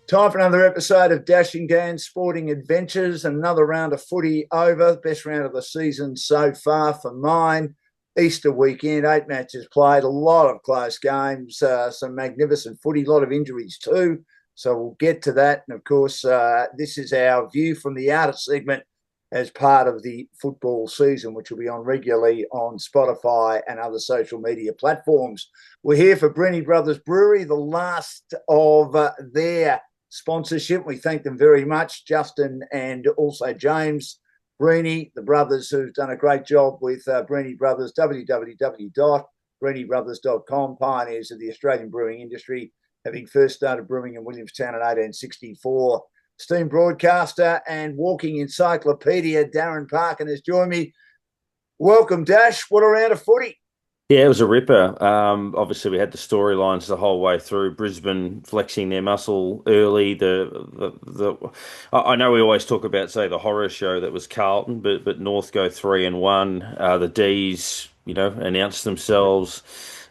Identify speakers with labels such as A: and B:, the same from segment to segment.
A: Time for another episode of Dashing Dan's Sporting Adventures. Another round of footy over. Best round of the season so far for mine. Easter weekend, 8 matches played, a lot of close games, some magnificent footy, a lot of injuries too. So we'll get to that. And of course, this is our view from the outer segment as part of the football season, which will be on regularly on Spotify and other social media platforms. We're here for Brenny Brothers Brewery, the last of their sponsorship. We thank them very much, Justin and also James Breeny, the brothers who've done a great job with Breeny Brothers, www.breenybrothers.com, pioneers of the Australian brewing industry, having first started brewing in Williamstown in 1864. Steam broadcaster and walking encyclopedia, Darren Parkin has joined me. Welcome, Dash. What a round of footy.
B: Yeah, it was a ripper. Obviously, we had the storylines the whole way through. Brisbane flexing their muscle early. I know we always talk about, say, the horror show that was Carlton, but North go 3-1. The D's, announced themselves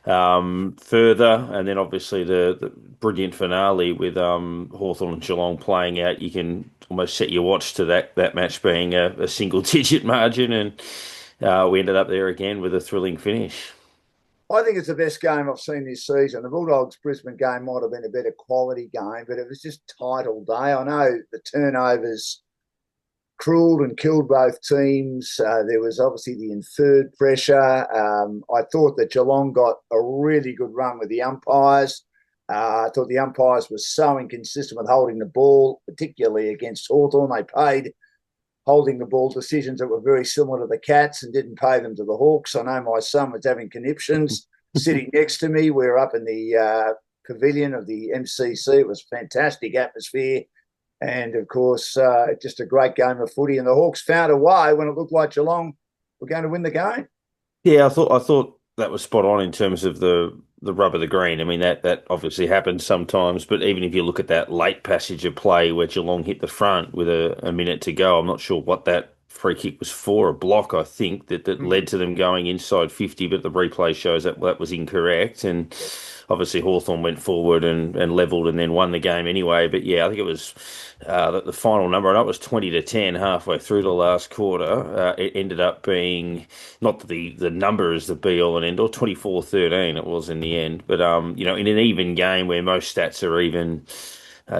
B: further, and then obviously the brilliant finale with Hawthorn and Geelong playing out. You can almost set your watch to that match being a single-digit margin, and we ended up there again with a thrilling finish.
A: I think it's the best game I've seen this season. The Bulldogs Brisbane game might have been a better quality game, but it was just tight all day. I know the turnovers cruelled and killed both teams. There was obviously the inferred pressure. I thought that Geelong got a really good run with the umpires. I thought the umpires were so inconsistent with holding the ball, particularly against Hawthorn. They paid holding the ball decisions that were very similar to the Cats and didn't pay them to the Hawks. I know my son was having conniptions sitting next to me. We were up in the pavilion of the MCC. It was a fantastic atmosphere. And, of course, just a great game of footy. And the Hawks found a way when it looked like Geelong were going to win the game.
B: Yeah, I thought that was spot on in terms of the rub of the green. I mean, that obviously happens sometimes, but even if you look at that late passage of play where Geelong hit the front with a minute to go, I'm not sure what that free kick was for, a block, I think, that led to them going inside 50, but the replay shows that was incorrect. And obviously Hawthorn went forward and levelled and then won the game anyway. But yeah, I think it was the final number. I know it was 20-10 halfway through the last quarter. It ended up being not the number is the be all and end all, 24-13 it was in the end. But in an even game where most stats are even,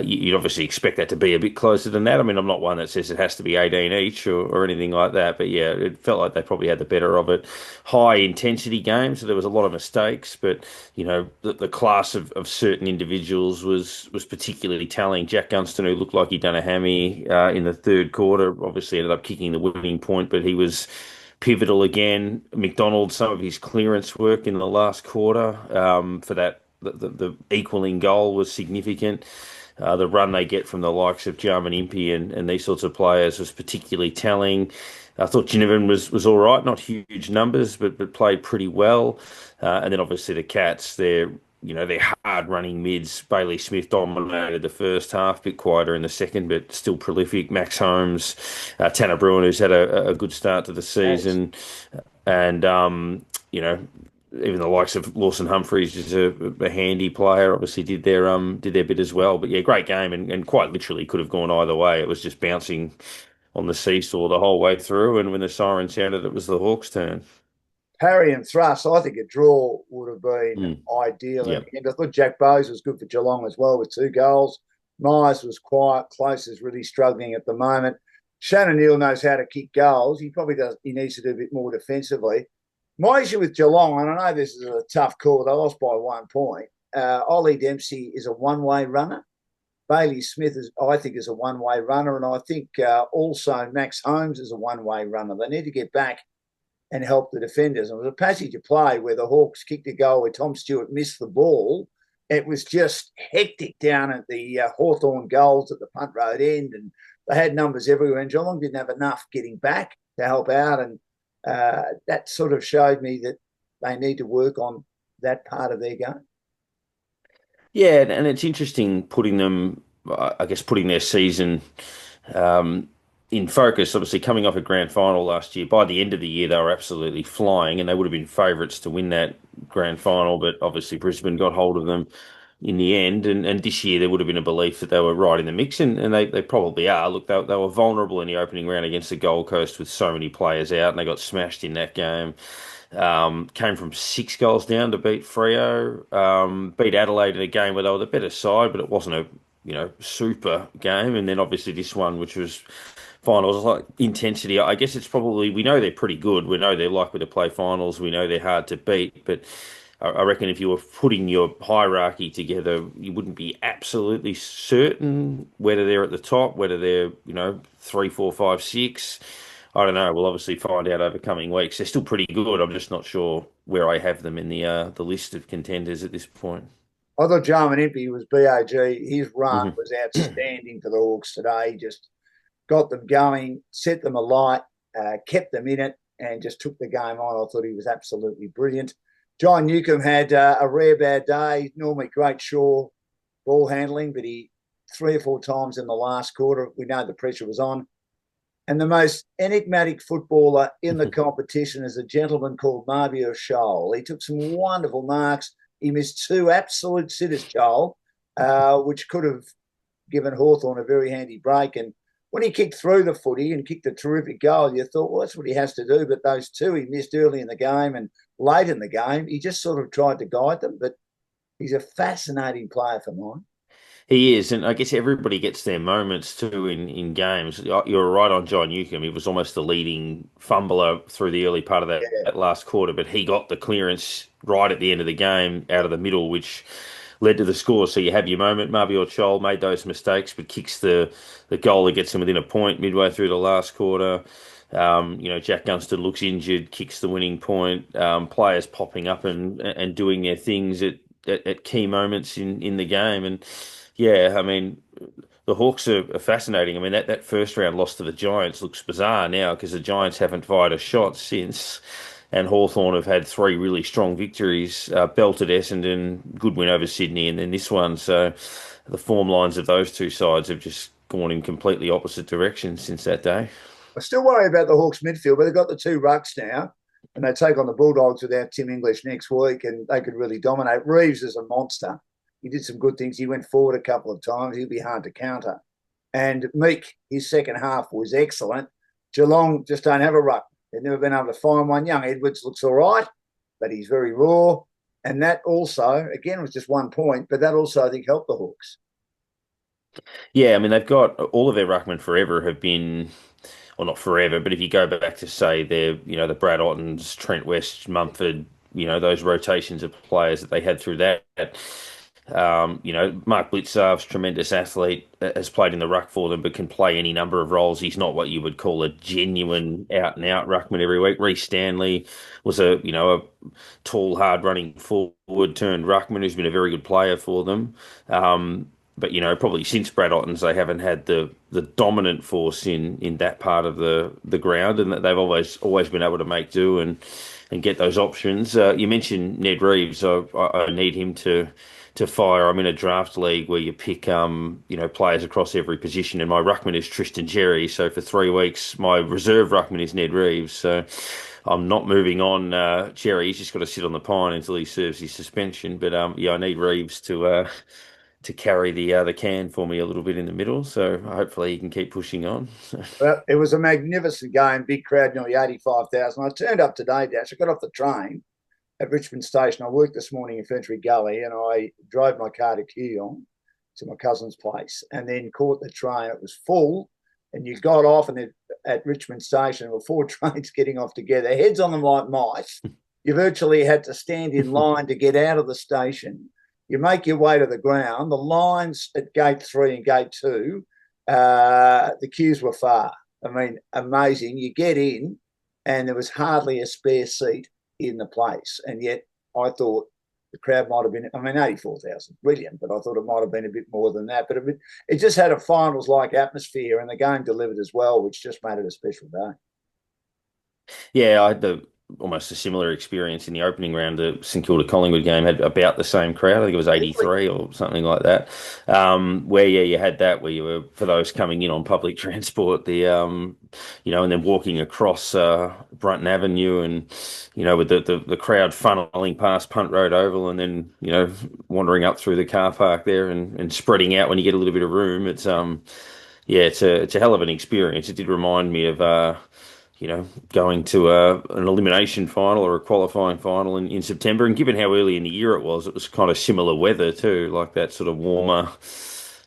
B: you'd obviously expect that to be a bit closer than that. I mean, I'm not one that says it has to be 18 each or anything like that, but yeah, it felt like they probably had the better of it. High intensity game, so there was a lot of mistakes, but the class of certain individuals was particularly telling. Jack Gunston, who looked like he'd done a hammy in the third quarter, obviously ended up kicking the winning point, but he was pivotal again. McDonald, some of his clearance work in the last quarter for that the equaling goal was significant. The run they get from the likes of Jarman Impey and these sorts of players was particularly telling. I thought Ginnivan was all right, not huge numbers, but played pretty well. And then obviously the Cats, they're hard running mids. Bailey Smith dominated the first half, bit quieter in the second, but still prolific. Max Holmes, Tanner Bruin, who's had a good start to the season, and even the likes of Lawson Humphreys is a handy player. Obviously did their bit as well. But yeah, great game and quite literally could have gone either way. It was just bouncing on the seesaw the whole way through. And when the siren sounded, it was the Hawks' turn.
A: Parry and thrust, I think a draw would have been ideal.
B: Yeah.
A: And I thought Jack Bowes was good for Geelong as well with 2 goals. Myers was quiet. Close is really struggling at the moment. Shannon Neal knows how to kick goals. He probably does. He needs to do a bit more defensively. My issue with Geelong, and I know this is a tough call, they lost by 1 point. Ollie Dempsey is a one-way runner. Bailey Smith, I think, is a one-way runner. And I think also Max Holmes is a one-way runner. They need to get back and help the defenders. And it was a passage of play where the Hawks kicked a goal where Tom Stewart missed the ball. It was just hectic down at the Hawthorn goals at the punt road end, and they had numbers everywhere. And Geelong didn't have enough getting back to help out. And that sort of showed me that they need to work on that part of their game.
B: Yeah, and it's interesting putting them, I guess, putting their season in focus. Obviously, coming off a grand final last year, by the end of the year, they were absolutely flying and they would have been favourites to win that grand final, but obviously Brisbane got hold of them in the end. And this year there would have been a belief that they were right in the mix, and they probably are. Look, they were vulnerable in the opening round against the Gold Coast with so many players out, and they got smashed in that game. Came from 6 goals down to beat Freo. Beat Adelaide in a game where they were the better side, but it wasn't a super game. And then obviously this one, which was finals, like intensity. I guess it's probably we know they're pretty good. We know they're likely to play finals. We know they're hard to beat, but I reckon if you were putting your hierarchy together, you wouldn't be absolutely certain whether they're at the top, whether they're, 3, 4, 5, 6. I don't know. We'll obviously find out over coming weeks. They're still pretty good. I'm just not sure where I have them in the list of contenders at this point.
A: I thought Jarman Impey was BAG. His run
B: Hmm.
A: was outstanding for the Hawks today. He just got them going, set them alight, kept them in it, and just took the game on. I thought he was absolutely brilliant. John Newcomb had a rare bad day. Normally great Shaw ball handling, but he 3 or 4 times in the last quarter, we know the pressure was on. And the most enigmatic footballer in the competition is a gentleman called Mavio Shoal. He took some wonderful marks. He missed 2 absolute sitters, Joel, which could have given Hawthorn a very handy break. And when he kicked through the footy and kicked a terrific goal, you thought, well, that's what he has to do. But those 2 he missed early in the game and late in the game, he just sort of tried to guide them. But he's a fascinating player for mine.
B: He is, and I guess everybody gets their moments too in games. You're right on John Newcomb. He was almost the leading fumbler through the early part of
A: Yeah.
B: that last quarter, but he got the clearance right at the end of the game out of the middle, which led to the score. So you have your moment. Marvior Chol made those mistakes, but kicks the goal that gets him within a point midway through the last quarter. Jack Gunston looks injured, kicks the winning point. Players popping up and doing their things at key moments in the game. And yeah, I mean, the Hawks are fascinating. I mean, that first round loss to the Giants looks bizarre now because the Giants haven't fired a shot since. And Hawthorn have had 3 really strong victories, belted Essendon, good win over Sydney, and then this one. So the form lines of those two sides have just gone in completely opposite directions since that day.
A: I still worry about the Hawks midfield, but they've got the 2 rucks now, and they take on the Bulldogs without Tim English next week, and they could really dominate. Reeves is a monster. He did some good things. He went forward a couple of times. He'll be hard to counter. And Meek, his second half was excellent. Geelong just don't have a ruck. They've never been able to find one. Young Edwards looks all right, but he's very raw. And that also, again, was just 1 point, but that also, I think, helped the Hawks.
B: Yeah, I mean, they've got all of their ruckmen forever have been, well, not forever, but if you go back to say the Brad Ottens, Trent West, Mumford, those rotations of players that they had through that. Mark Blitzarv's tremendous athlete, has played in the ruck for them, but can play any number of roles. He's not what you would call a genuine out and out ruckman every week. Reece Stanley was a tall, hard running forward turned ruckman who's been a very good player for them. But probably since Brad Ottens, they haven't had the dominant force in that part of the ground, and that they've always been able to make do and get those options. You mentioned Ned Reeves. I need him to fire. I'm in a draft league where you pick players across every position, and my ruckman is Tristan Jerry. So for 3 weeks, my reserve ruckman is Ned Reeves. So I'm not moving on. Jerry, he's just got to sit on the pine until he serves his suspension. But yeah, I need Reeves to carry the can for me a little bit in the middle. So hopefully he can keep pushing on.
A: Well, it was a magnificent game, big crowd, nearly 85,000. I turned up today, Dash. I got off the train at Richmond Station. I worked this morning in Finchley Gully, and I drove my car to Geelong to my cousin's place and then caught the train. It was full, and you got off and at Richmond Station, there were 4 trains getting off together, heads on them like mice. You virtually had to stand in line to get out of the station. You make your way to the ground. The lines at gate 3 and gate 2, the queues were far. I mean, amazing. You get in, and there was hardly a spare seat in the place. And yet I thought the crowd might have been, 84,000, brilliant, but I thought it might have been a bit more than that. But it just had a finals-like atmosphere, and the game delivered as well, which just made it a special day.
B: Yeah, almost a similar experience in the opening round. The St Kilda Collingwood game had about the same crowd. I think it was 83 or something like that. Where yeah, you had that where you were for those coming in on public transport, and then walking across Brunton Avenue, and with the crowd funneling past Punt Road Oval, and then wandering up through the car park there, and spreading out when you get a little bit of room. It's a hell of an experience. It did remind me of going to an elimination final or a qualifying final in September. And given how early in the year it was kind of similar weather too, like that sort of warmer.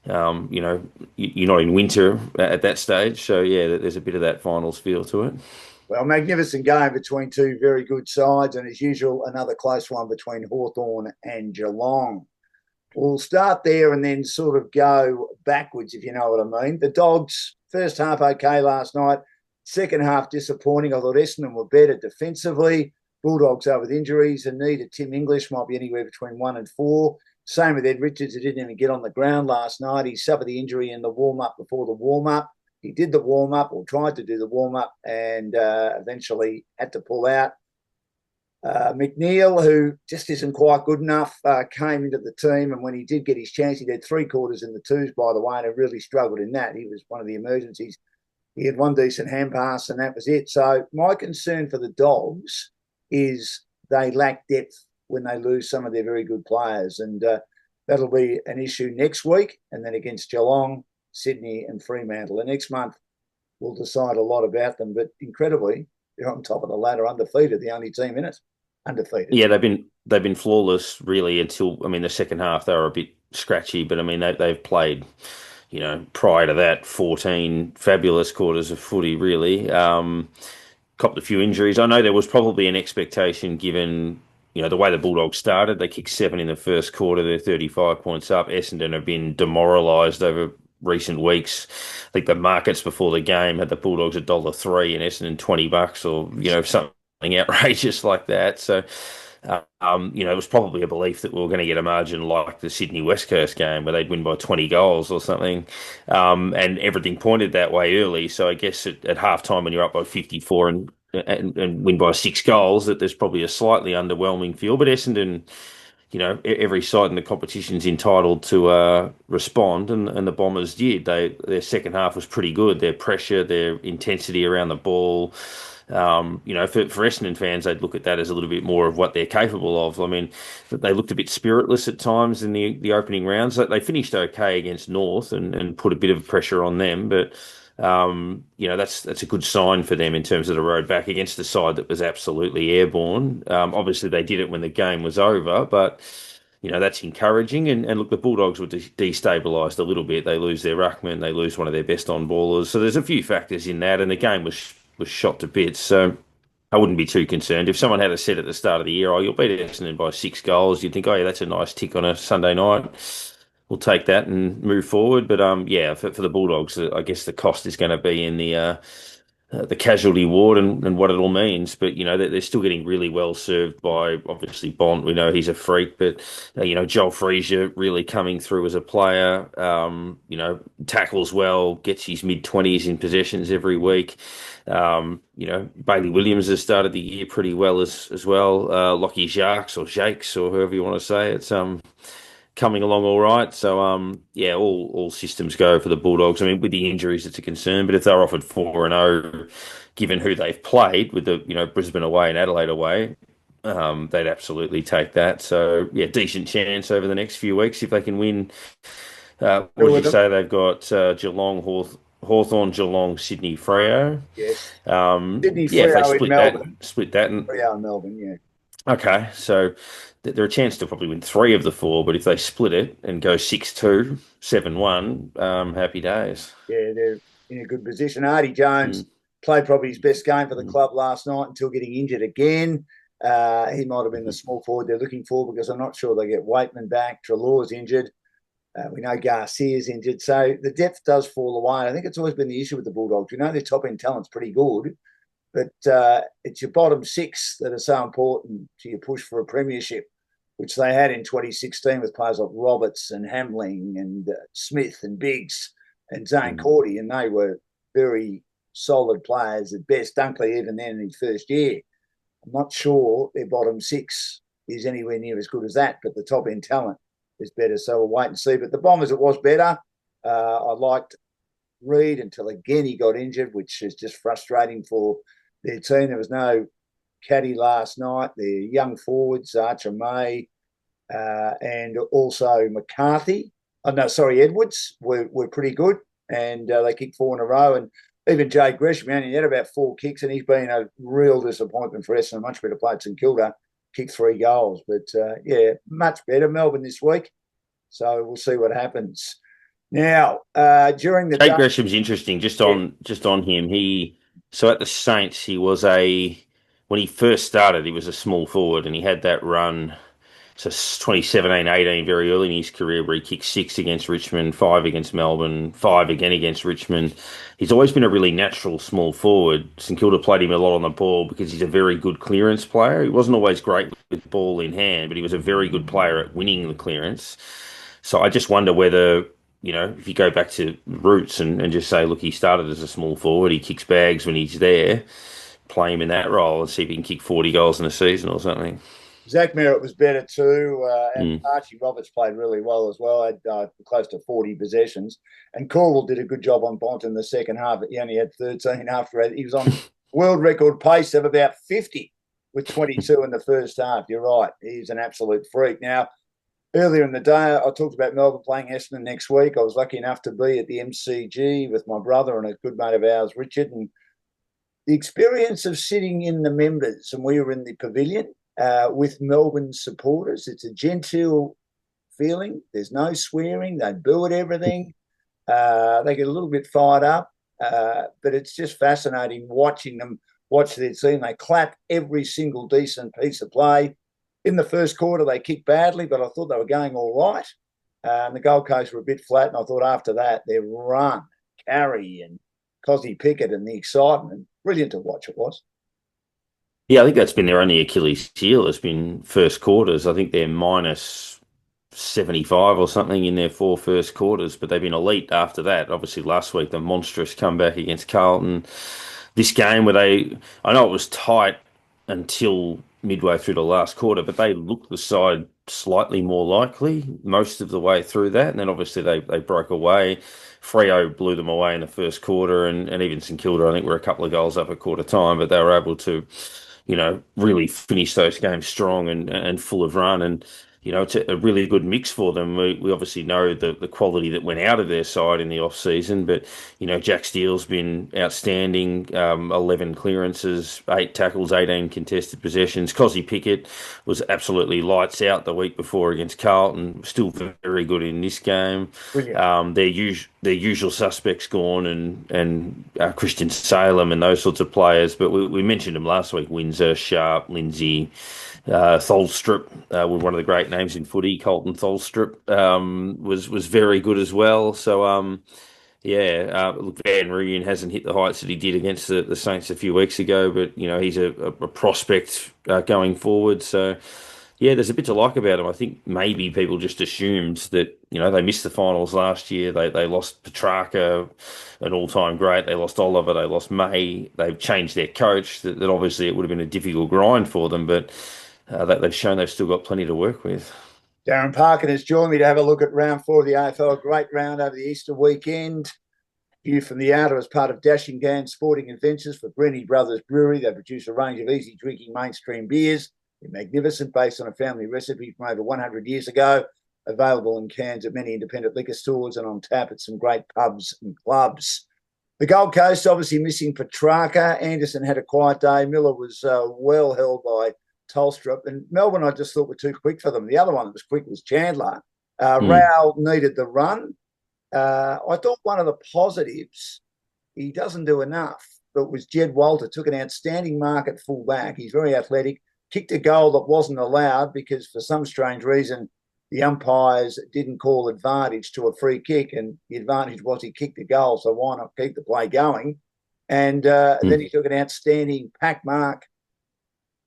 B: You're not in winter at that stage, so yeah, there's a bit of that finals feel to it.
A: Well, magnificent game between two very good sides, and as usual, another close one between Hawthorn and Geelong. We'll start there and then sort of go backwards, if you know what I mean. The Dogs, first half okay last night. Second half disappointing. I thought Essendon were better defensively. Bulldogs out with injuries. And need of Tim English might be anywhere between 1 and 4. Same with Ed Richards, who didn't even get on the ground last night. He suffered the injury in the warm-up before the warm-up. He did the warm-up or tried to do the warm-up and eventually had to pull out. McNeil, who just isn't quite good enough, came into the team, and when he did get his chance, he did 3/4 in the twos, by the way, and really struggled in that. He was one of the emergencies. He had one decent hand pass, and that was it. So my concern for the Dogs is they lack depth when they lose some of their very good players, and that'll be an issue next week, and then against Geelong, Sydney and Fremantle. And next month, we'll decide a lot about them, but incredibly, they're on top of the ladder, undefeated, the only team in it. Undefeated.
B: Yeah, they've been flawless really until the second half they were a bit scratchy, but they've played prior to that 14 fabulous quarters of footy really. Copped a few injuries. I know there was probably an expectation given the way the Bulldogs started. They kicked 7 in the first quarter. They're 35 points up. Essendon have been demoralised over recent weeks. I think the markets before the game had the Bulldogs $1.03 and Essendon $20 or something outrageous like that. So it was probably a belief that we were going to get a margin like the Sydney West Coast game where they'd win by 20 goals or something. And everything pointed that way early. So I guess at halftime when you're up by 54 and win by 6 goals, that there's probably a slightly underwhelming feel. But Essendon, every side in the competition is entitled to respond, and the Bombers did. Their second half was pretty good. Their pressure, their intensity around the ball. For Essendon fans, they'd look at that as a little bit more of what they're capable of. I mean, they looked a bit spiritless at times in the opening rounds. They finished okay against North and put a bit of pressure on them, but that's a good sign for them in terms of the road back against a side that was absolutely airborne. Obviously, they did it when the game was over, but that's encouraging. And look, the Bulldogs were destabilised a little bit. They lose their ruckman, they lose one of their best on ballers. So there's a few factors in that, and the game was shot to bits. So I wouldn't be too concerned. If someone had a said at the start of the year, "Oh, you'll beat Essendon by 6 goals," you'd think, "Oh yeah, that's a nice tick on a Sunday night. We'll take that and move forward." But for the Bulldogs, I guess the cost is going to be in the casualty ward and what it all means. But they're still getting really well served by obviously Bont. We know he's a freak, but Joel Freesia really coming through as a player. Tackles well, gets his mid-20s in possessions every week. Bailey Williams has started the year pretty well as well. Lockie Jacques or Jakes or however you want to say it. It's coming along all right. So all systems go for the Bulldogs. I mean, with the injuries, it's a concern. But if they're offered 4-0, given who they've played with the Brisbane away and Adelaide away, they'd absolutely take that. So decent chance over the next few weeks if they can win. What did you say? They've got Geelong, Hawthorn, Geelong, Sydney, Freo.
A: Yes.
B: Sydney,
A: Freo
B: if they split
A: in Melbourne.
B: Split that,
A: Freo in Melbourne, yeah.
B: Okay, so they're a chance to probably win 3 of the 4, but if they split it and go 6-2, 7-1, happy days.
A: Yeah, they're in a good position. Artie Jones played probably his best game for the club last night until getting injured again. He might have been the small forward they're looking for because I'm not sure they get Waitman back. Treloar's injured. We know Garcia's injured. So the depth does fall away. I think it's always been the issue with the Bulldogs. We know their top-end talent's pretty good, but it's your bottom 6 that are so important to your push for a premiership, which they had in 2016 with players like Roberts and Hamling and Smith and Biggs and Zane Cordy, and they were very solid players at best. Dunkley even then in his first year. I'm not sure their bottom six is anywhere near as good as that, but the top end talent is better. So we'll wait and see. But the Bombers, it was better. I liked Reid until again he got injured, which is just frustrating for their team. There was no caddy last night. Their young forwards, Archer May and also McCarthy. Oh, no, sorry, Edwards were pretty good, and they kicked 4 in a row. And even Jay Gresham, he had about 4 kicks, and he's been a real disappointment for Essendon. A much better player at St Kilda, kicked 3 goals. But, yeah, much better. Melbourne this week. So we'll see what happens. Now, during the
B: Jake
A: day,
B: Gresham's interesting. Just on him, so at the Saints, when he first started, he was a small forward, and he had that run. So 2017-18, very early in his career, where he kicked 6 against Richmond, 5 against Melbourne, 5 again against Richmond. He's always been a really natural small forward. St Kilda played him a lot on the ball because he's a very good clearance player. He wasn't always great with the ball in hand, but he was a very good player at winning the clearance. So I just wonder whether, if you go back to roots and just say, look, he started as a small forward, he kicks bags when he's there, play him in that role and see if he can kick 40 goals in a season or something.
A: Zach Merritt was better too, and
B: Mm.
A: Archie Roberts played really well as well. Had close to 40 possessions, and Corwell did a good job on Bont in the second half. But he only had 13 after it. He was on world record pace of about 50 with 22 in the first half. You're right, he's an absolute freak. Now, earlier in the day, I talked about Melbourne playing Essendon next week. I was lucky enough to be at the MCG with my brother and a good mate of ours, Richard, and the experience of sitting in the members, and we were in the pavilion with Melbourne supporters. It's a genteel feeling. There's no swearing. They boo at everything. They get a little bit fired up, but it's just fascinating watching them watch their team. They clap every single decent piece of play. In the first quarter, they kicked badly, but I thought they were going all right. And the Gold Coast were a bit flat, and I thought after that, their run, Carey and Cosy Pickett and the excitement, brilliant to watch it was.
B: Yeah, I think that's been their only Achilles heel. Has been first quarters. I think they're minus 75 or something in their 4 first quarters, but they've been elite after that. Obviously, last week, the monstrous comeback against Carlton. This game I know it was tight until midway through the last quarter, but they looked the side slightly more likely most of the way through that. And then obviously they broke away. Freo blew them away in the first quarter, and even St Kilda, I think, were a couple of goals up at quarter time, but they were able to really finish those games strong and full of run. And, it's a really good mix for them. We obviously know the quality that went out of their side in the off season, but, Jack Steele's been outstanding. 11 clearances, 8 tackles, 18 contested possessions. Cosy Pickett was absolutely lights out the week before against Carlton. Still very good in this game.
A: Brilliant.
B: Their usual suspects gone, and Christian Salem and those sorts of players. But we mentioned them last week: Windsor, Sharp, Lindsay, Tholstrup were one of the great names in footy. Colton Tholstrup was very good as well. So look, Van Rooyen hasn't hit the heights that he did against the Saints a few weeks ago, but he's a prospect going forward. So yeah, there's a bit to like about him. I think maybe people just assumed that they missed the finals last year. They lost Petrarca, an all-time great. They lost Oliver. They lost May. They've changed their coach. That obviously it would have been a difficult grind for them, but they've shown they've still got plenty to work with.
A: Darren Parkin has joined me to have a look at round 4 of the AFL. A great round over the Easter weekend. View from the outer as part of Dashing Gan Sporting Adventures for Brenny Brothers Brewery. They produce a range of easy drinking mainstream beers. They're magnificent, based on a family recipe from over 100 years ago. Available in cans at many independent liquor stores and on tap at some great pubs and clubs. The Gold Coast obviously missing Petrarca. Anderson had a quiet day. Miller was well held by Tolstrup. And Melbourne, I just thought, were too quick for them. The other one that was quick was Chandler. Rao needed the run. I thought one of the positives, he doesn't do enough, but was Jed Walter. Took an outstanding mark at full back. He's very athletic. Kicked a goal that wasn't allowed because for some strange reason the umpires didn't call advantage to a free kick, and the advantage was he kicked the goal, so why not keep the play going? And then he took an outstanding pack mark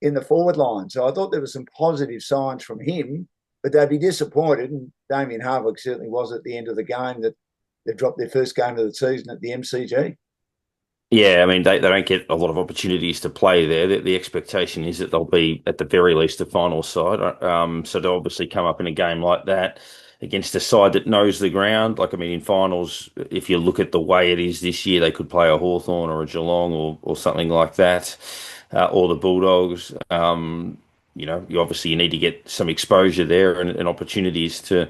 A: in the forward line. So I thought there were some positive signs from him, but they'd be disappointed, and Damien Hardwick certainly was at the end of the game, that they dropped their first game of the season at the MCG.
B: Yeah, I mean they don't get a lot of opportunities to play there. The expectation is that they'll be at the very least a final side. So they'll obviously come up in a game like that against a side that knows the ground. Like I mean, in finals, if you look at the way it is this year, they could play a Hawthorn or a Geelong or something like that, or the Bulldogs. You obviously you need to get some exposure there and opportunities to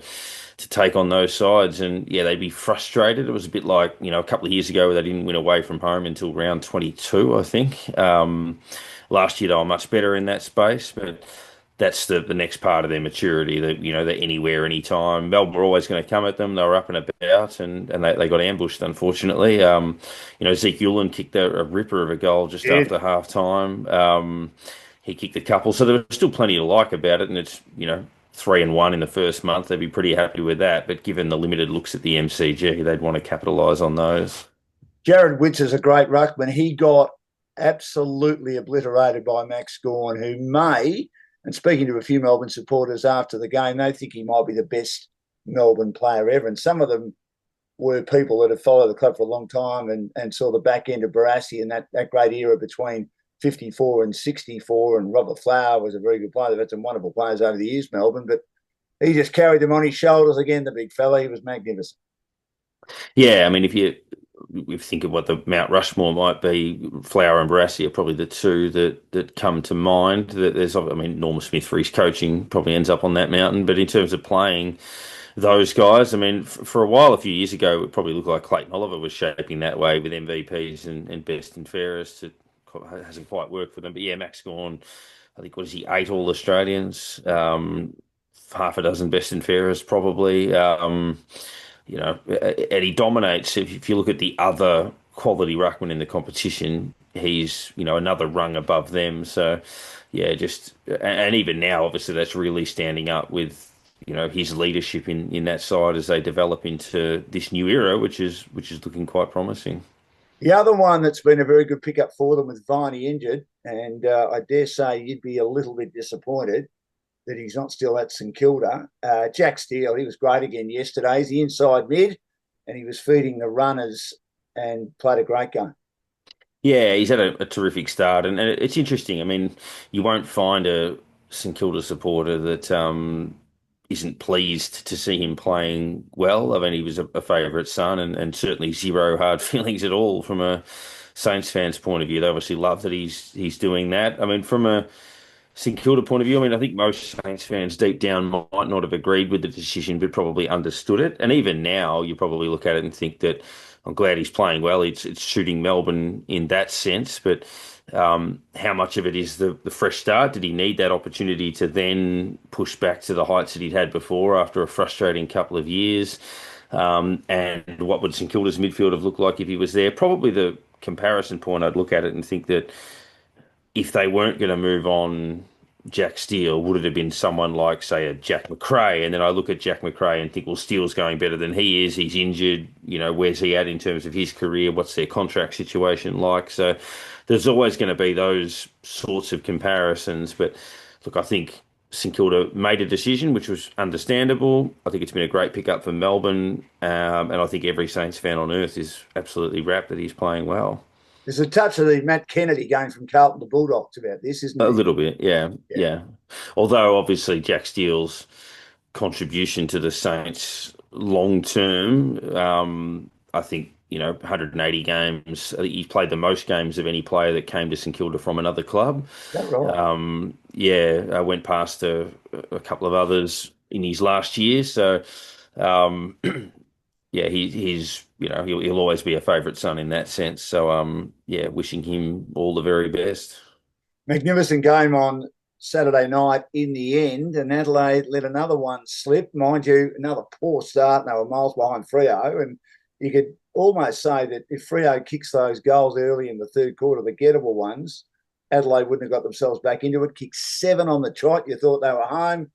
B: take on those sides. And yeah, they'd be frustrated. It was a bit like, a couple of years ago where they didn't win away from home until round 22, I think. Last year they were much better in that space, but that's the next part of their maturity that, they're anywhere, anytime. Melbourne were always going to come at them. They were up and about and they got ambushed, unfortunately. Zeke Ullin kicked a ripper of a goal just
A: Yeah.
B: after half time. He kicked a couple, so there was still plenty to like about it, and it's 3-1 in the first month. They'd be pretty happy with that. But given the limited looks at the MCG, they'd want to capitalise on those.
A: Jared Witts is a great ruckman. He got absolutely obliterated by Max Gawn, who may, and speaking to a few Melbourne supporters after the game, they think he might be the best Melbourne player ever. And some of them were people that have followed the club for a long time and saw the back end of Barassi and that great era between 54 and 64. And Robert Flower was a very good player. They've had some wonderful players over the years, Melbourne, but he just carried them on his shoulders again, the big fella. He was magnificent.
B: Yeah, I mean, if you think of what the Mount Rushmore might be, Flower and Barassi are probably the two that come to mind. There's, I mean, Norman Smith for his coaching probably ends up on that mountain, but in terms of playing those guys, I mean, for a while, a few years ago, it probably looked like Clayton Oliver was shaping that way with MVPs and best and fairest. It hasn't quite worked for them, but yeah, Max Gawn, I think, what is he, 8 All Australians, half a dozen best and fairest probably. And he dominates. If you look at the other quality ruckman in the competition, he's another rung above them. So yeah, just and even now, obviously, that's really standing up with his leadership in that side as they develop into this new era, which is looking quite promising.
A: The other one that's been a very good pickup for them with Viney injured, and I dare say you'd be a little bit disappointed that he's not still at St Kilda. Jack Steele, he was great again yesterday. He's the inside mid, and he was feeding the runners and played a great game.
B: Yeah, he's had a terrific start, and it's interesting. I mean, you won't find a St Kilda supporter that isn't pleased to see him playing well. I mean, he was a favourite son, and certainly zero hard feelings at all from a Saints fans' point of view. They obviously love that he's doing that. I mean, from a St Kilda point of view, I mean, I think most Saints fans deep down might not have agreed with the decision, but probably understood it. And even now, you probably look at it and think that I'm glad he's playing well. It's shooting Melbourne in that sense, but how much of it is the fresh start? Did he need that opportunity to then push back to the heights that he'd had before after a frustrating couple of years? And what would St Kilda's midfield have looked like if he was there? Probably the comparison point, I'd look at it and think that if they weren't going to move on Jack Steele, would it have been someone like, say, a Jack McRae? And then I look at Jack McRae and think, well, Steele's going better than he is. He's injured. Where's he at in terms of his career? What's their contract situation like? So there's always going to be those sorts of comparisons. But look, I think St Kilda made a decision, which was understandable. I think it's been a great pickup for Melbourne. And I think every Saints fan on earth is absolutely rapt that he's playing well.
A: There's a touch of the Matt Kennedy going from Carlton to Bulldogs about this, isn't
B: A
A: there?
B: little bit, yeah,
A: Yeah.
B: yeah. Although obviously Jack Steele's contribution to the Saints long term, I think 180 games. I think he's played the most games of any player that came to St Kilda from another club.
A: Is that right?
B: Yeah, I went past a couple of others in his last year, so um, yeah, he's he'll always be a favourite son in that sense. So yeah, wishing him all the very best.
A: Magnificent game on Saturday night in the end, and Adelaide let another one slip. Mind you, another poor start, and they were miles behind Freo. And you could almost say that if Freo kicks those goals early in the third quarter, the gettable ones, Adelaide wouldn't have got themselves back into it. Kicked 7 on the trot. You thought they were home,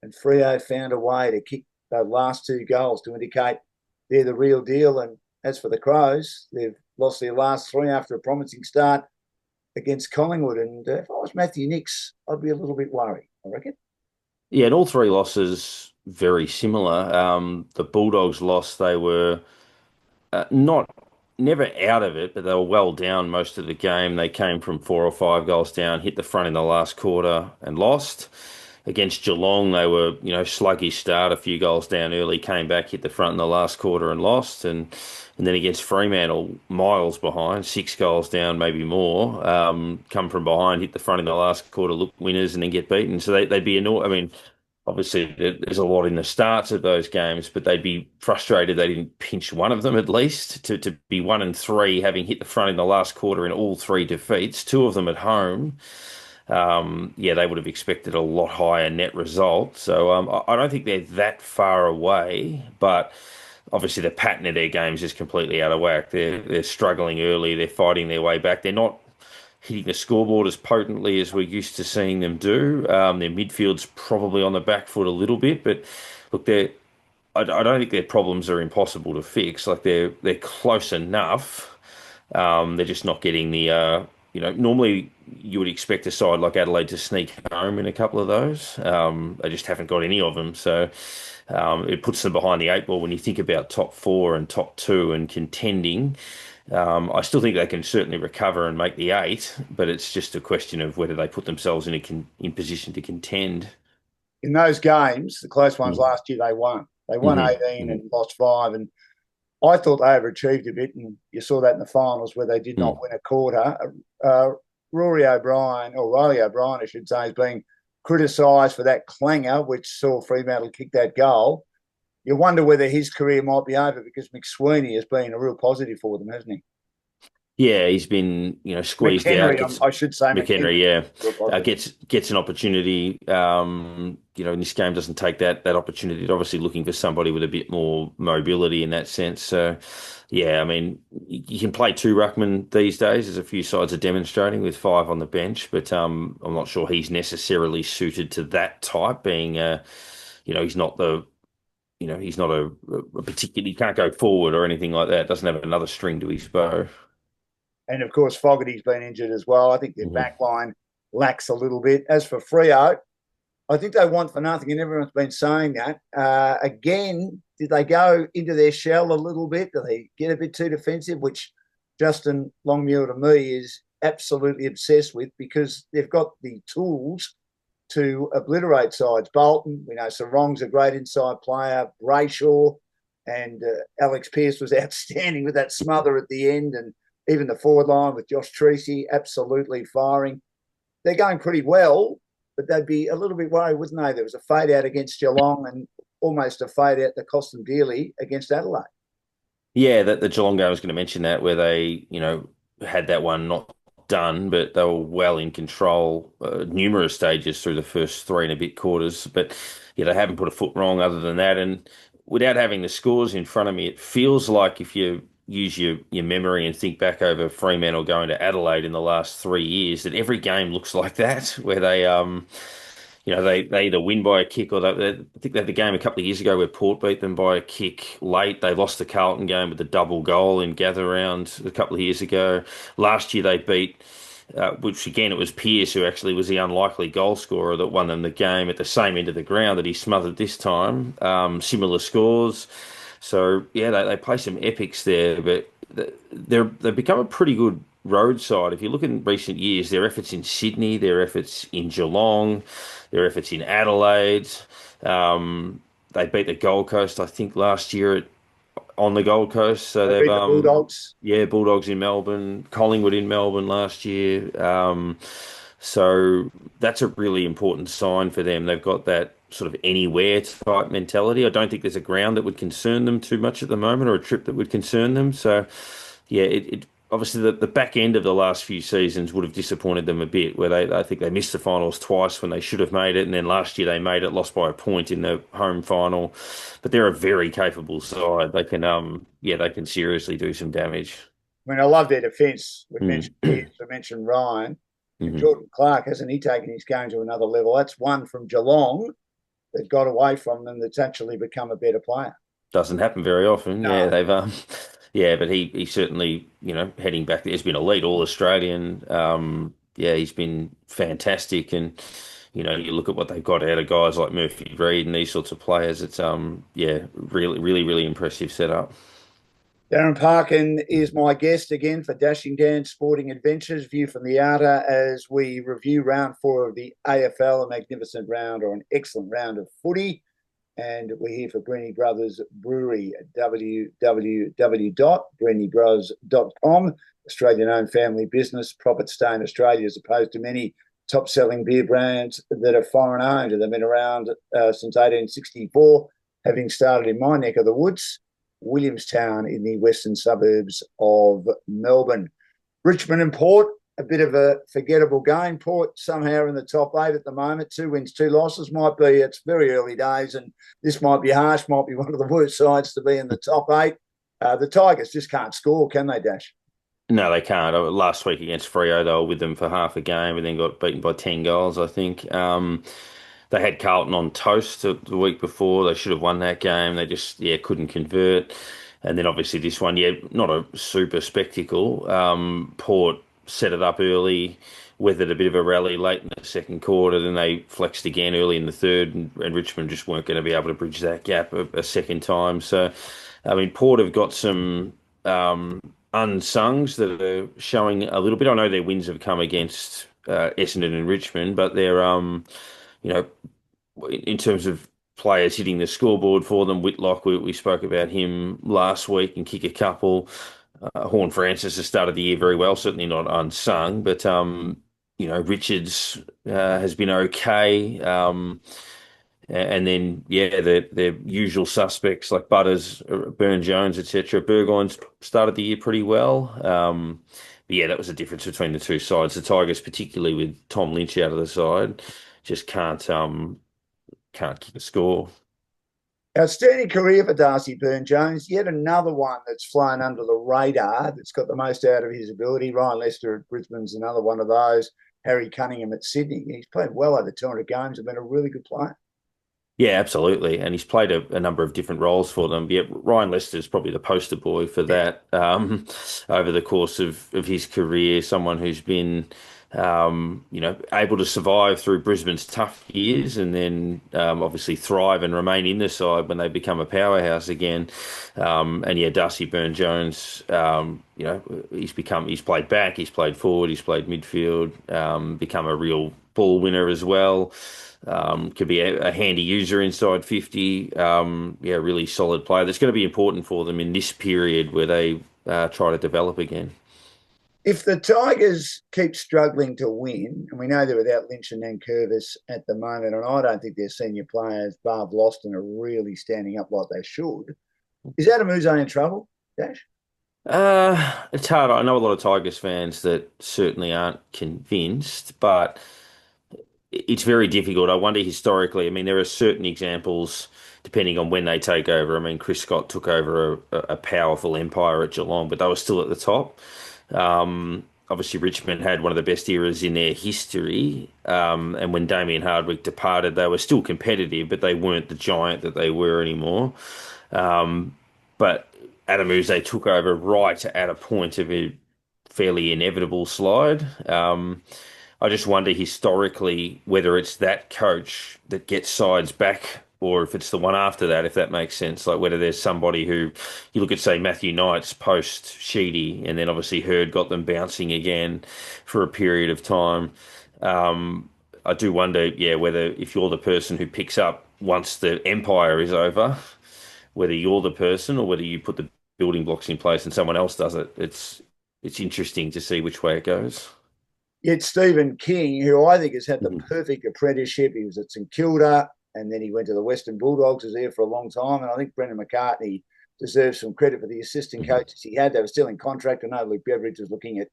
A: and Freo found a way to kick those last 2 goals to indicate they're the real deal. And as for the Crows, they've lost their last 3 after a promising start against Collingwood. And if I was Matthew Nicks, I'd be a little bit worried, I reckon.
B: Yeah, and all three losses very similar. The Bulldogs lost. They were not never out of it, but they were well down most of the game. They came from 4 or 5 goals down, hit the front in the last quarter and lost. Against Geelong, they were, sluggish start, a few goals down early, came back, hit the front in the last quarter and lost. And then against Fremantle, miles behind, 6 goals down, maybe more, come from behind, hit the front in the last quarter, look winners, and then get beaten. So they'd be annoyed. I mean, obviously, there's a lot in the starts of those games, but they'd be frustrated they didn't pinch one of them at least to be 1-3, having hit the front in the last quarter in all three defeats, two of them at home. Yeah, they would have expected a lot higher net result. So I don't think they're that far away, but obviously the pattern of their games is completely out of whack. They're struggling early. They're fighting their way back. They're not hitting the scoreboard as potently as we're used to seeing them do. Their midfield's probably on the back foot a little bit, but look, I don't think their problems are impossible to fix. Like they're close enough. They're just not getting normally you would expect a side like Adelaide to sneak home in a couple of those. They just haven't got any of them. So it puts them behind the eight ball when you think about top four and top two and contending. I still think they can certainly recover and make the eight, but it's just a question of whether they put themselves in position to contend.
A: In those games, the close ones
B: Mm.
A: last year, they won. They won
B: Hmm.
A: 18
B: Hmm.
A: and lost 5. And I thought they overachieved a bit. And you saw that in the finals where they did not
B: Hmm.
A: win a quarter. Rory O'Brien, or Riley O'Brien, I should say, is being criticised for that clanger, which saw Fremantle kick that goal. You wonder whether his career might be over because McSweeney has been a real positive for them, hasn't he?
B: Yeah, he's been, squeezed out.
A: McHenry,
B: Gets
A: I should say
B: McHenry,
A: McHenry.
B: yeah,
A: Real positive.
B: gets an opportunity. In this game doesn't take that opportunity. They're obviously looking for somebody with a bit more mobility in that sense. So, yeah, I mean, you can play two ruckman these days. There's a few sides are demonstrating with five on the bench, but I'm not sure he's necessarily suited to that type. Being, he's not he's not a particularly, he can't go forward or anything like that. Doesn't have another string to his bow.
A: And of course, Fogarty's been injured as well. I think their
B: Hmm.
A: back line lacks a little bit. As for Freo, I think they want for nothing, and everyone's been saying that. Again, did they go into their shell a little bit? Do they get a bit too defensive, which Justin Longmuir to me is absolutely obsessed with because they've got the tools to obliterate sides. Bolton, we know Sarong's a great inside player, Brayshaw, and Alex Pearce was outstanding with that smother at the end, and even the forward line with Josh Treacy absolutely firing. They're going pretty well, but they'd be a little bit worried, wouldn't they? There was a fade out against Geelong and almost a fade out that cost them dearly against Adelaide.
B: Yeah, that the Geelong game, I was going to mention that where they, had that one not done, but they were well in control numerous stages through the first three and a bit quarters. But yeah, they haven't put a foot wrong other than that. And without having the scores in front of me, it feels like if you use your memory and think back over Fremantle going to Adelaide in the last 3 years, that every game looks like that, where they either win by a kick or I think they had the game a couple of years ago where Port beat them by a kick late. They lost the Carlton game with the double goal in gather round a couple of years ago. Last year they beat, which again it was Pearce who actually was the unlikely goal scorer that won them the game at the same end of the ground that he smothered this time. Similar scores. So yeah, they play some epics there, but they've become a pretty good roadside. If you look in recent years, their efforts in Sydney, their efforts in Geelong, their efforts in Adelaide. They beat the Gold Coast, I think, last year on the Gold Coast. So
A: They
B: they've
A: beat the Bulldogs.
B: yeah, Bulldogs in Melbourne, Collingwood in Melbourne last year. So that's a really important sign for them. They've got that sort of anywhere type mentality. I don't think there's a ground that would concern them too much at the moment or a trip that would concern them. So yeah, it obviously the back end of the last few seasons would have disappointed them a bit, where I think they missed the finals twice when they should have made it, and then last year they made it, lost by a point in the home final. But they're a very capable side. They can they can seriously do some damage.
A: I mean, I love their defence. We've
B: Mm.
A: mentioned Pearce, we mentioned Ryan, and
B: Mhm.
A: Jordan Clark. Hasn't he taken his game to another level? That's one from Geelong that got away from them that's actually become a better player.
B: Doesn't happen very often. Yeah,
A: No,
B: they've yeah, but he certainly, heading back there, has been elite all Australian. Yeah, he's been fantastic, and you look at what they've got out of guys like Murphy Reed and these sorts of players. It's yeah, really, really, really impressive setup.
A: Darren Parkin is my guest again for Dashing Dan Sporting Adventures, view from the outer as we review round 4 of the AFL, a magnificent round or an excellent round of footy. And we're here for Breeny Brothers Brewery at www.breenybros.com, Australian-owned family business, profit stay in Australia as opposed to many top-selling beer brands that are foreign-owned. They've been around since 1864, having started in my neck of the woods, Williamstown in the western suburbs of Melbourne. Richmond and Port, a bit of a forgettable game. Port somehow in the top 8 at the moment, 2 wins, 2 losses. It's very early days, and this might be harsh, might be one of the worst sides to be in the top 8. The Tigers just can't score, can they, Dash?
B: No, they can't. Last week against Freo, they were with them for half a game and then got beaten by 10 goals, I think. They had Carlton on toast the week before. They should have won that game. They just, couldn't convert. And then obviously this one, not a super spectacle. Port set it up early, weathered a bit of a rally late in the second quarter. Then they flexed again early in the third, and Richmond just weren't going to be able to bridge that gap a second time. So, I mean, Port have got some unsungs that are showing a little bit. I know their wins have come against Essendon and Richmond, but they're you know, in terms of players hitting the scoreboard for them, Whitlock, we spoke about him last week and kick a couple. Horn Francis has started the year very well, certainly not unsung, but Richards has been okay. And then, the usual suspects like Butters, Burn Jones, etc. Burgoyne's started the year pretty well. But that was the difference between the two sides. The Tigers, particularly with Tom Lynch out of the side, just can't keep a score.
A: Outstanding career for Darcy Byrne-Jones. Yet another one that's flown under the radar, that's got the most out of his ability. Ryan Lester at Brisbane's another one of those. Harry Cunningham at Sydney. He's played well over 200 games and been a really good player.
B: Yeah, absolutely. And he's played a number of different roles for them. Yeah, Ryan Lester is probably the poster boy for that over the course of his career. Someone who's been, able to survive through Brisbane's tough years and then obviously thrive and remain in the side when they become a powerhouse again. Darcy Byrne-Jones, he's played back, he's played forward, he's played midfield, become a real ball winner as well. Could be a handy user inside 50. Really solid player. That's going to be important for them in this period where they try to develop again.
A: If the Tigers keep struggling to win, and we know they're without Lynch and Nankervis at the moment, and I don't think their senior players, Barb Loston, are really standing up like they should, is Adamuzo in trouble, Dash?
B: It's hard. I know a lot of Tigers fans that certainly aren't convinced, but it's very difficult. I wonder historically. I mean, there are certain examples depending on when they take over. I mean, Chris Scott took over a powerful empire at Geelong, but they were still at the top. Obviously, Richmond had one of the best eras in their history. And when Damien Hardwick departed, they were still competitive, but they weren't the giant that they were anymore. But Adamuze took over right at a point of a fairly inevitable slide. I just wonder historically whether it's that coach that gets sides back or if it's the one after that, if that makes sense. Like whether there's somebody who, you look at, say, Matthew Knight's post Sheedy, and then obviously Hurd got them bouncing again for a period of time. I do wonder, whether if you're the person who picks up once the empire is over, whether you're the person or whether you put the building blocks in place and someone else does it. It's interesting to see which way it goes.
A: Yet Stephen King, who I think has had the
B: Mhm.
A: perfect apprenticeship, he was at St Kilda and then he went to the Western Bulldogs, was there for a long time. And I think Brendan McCartney deserves some credit for the assistant
B: Mhm.
A: coaches he had. They were still in contract. I know Luke Beveridge was looking at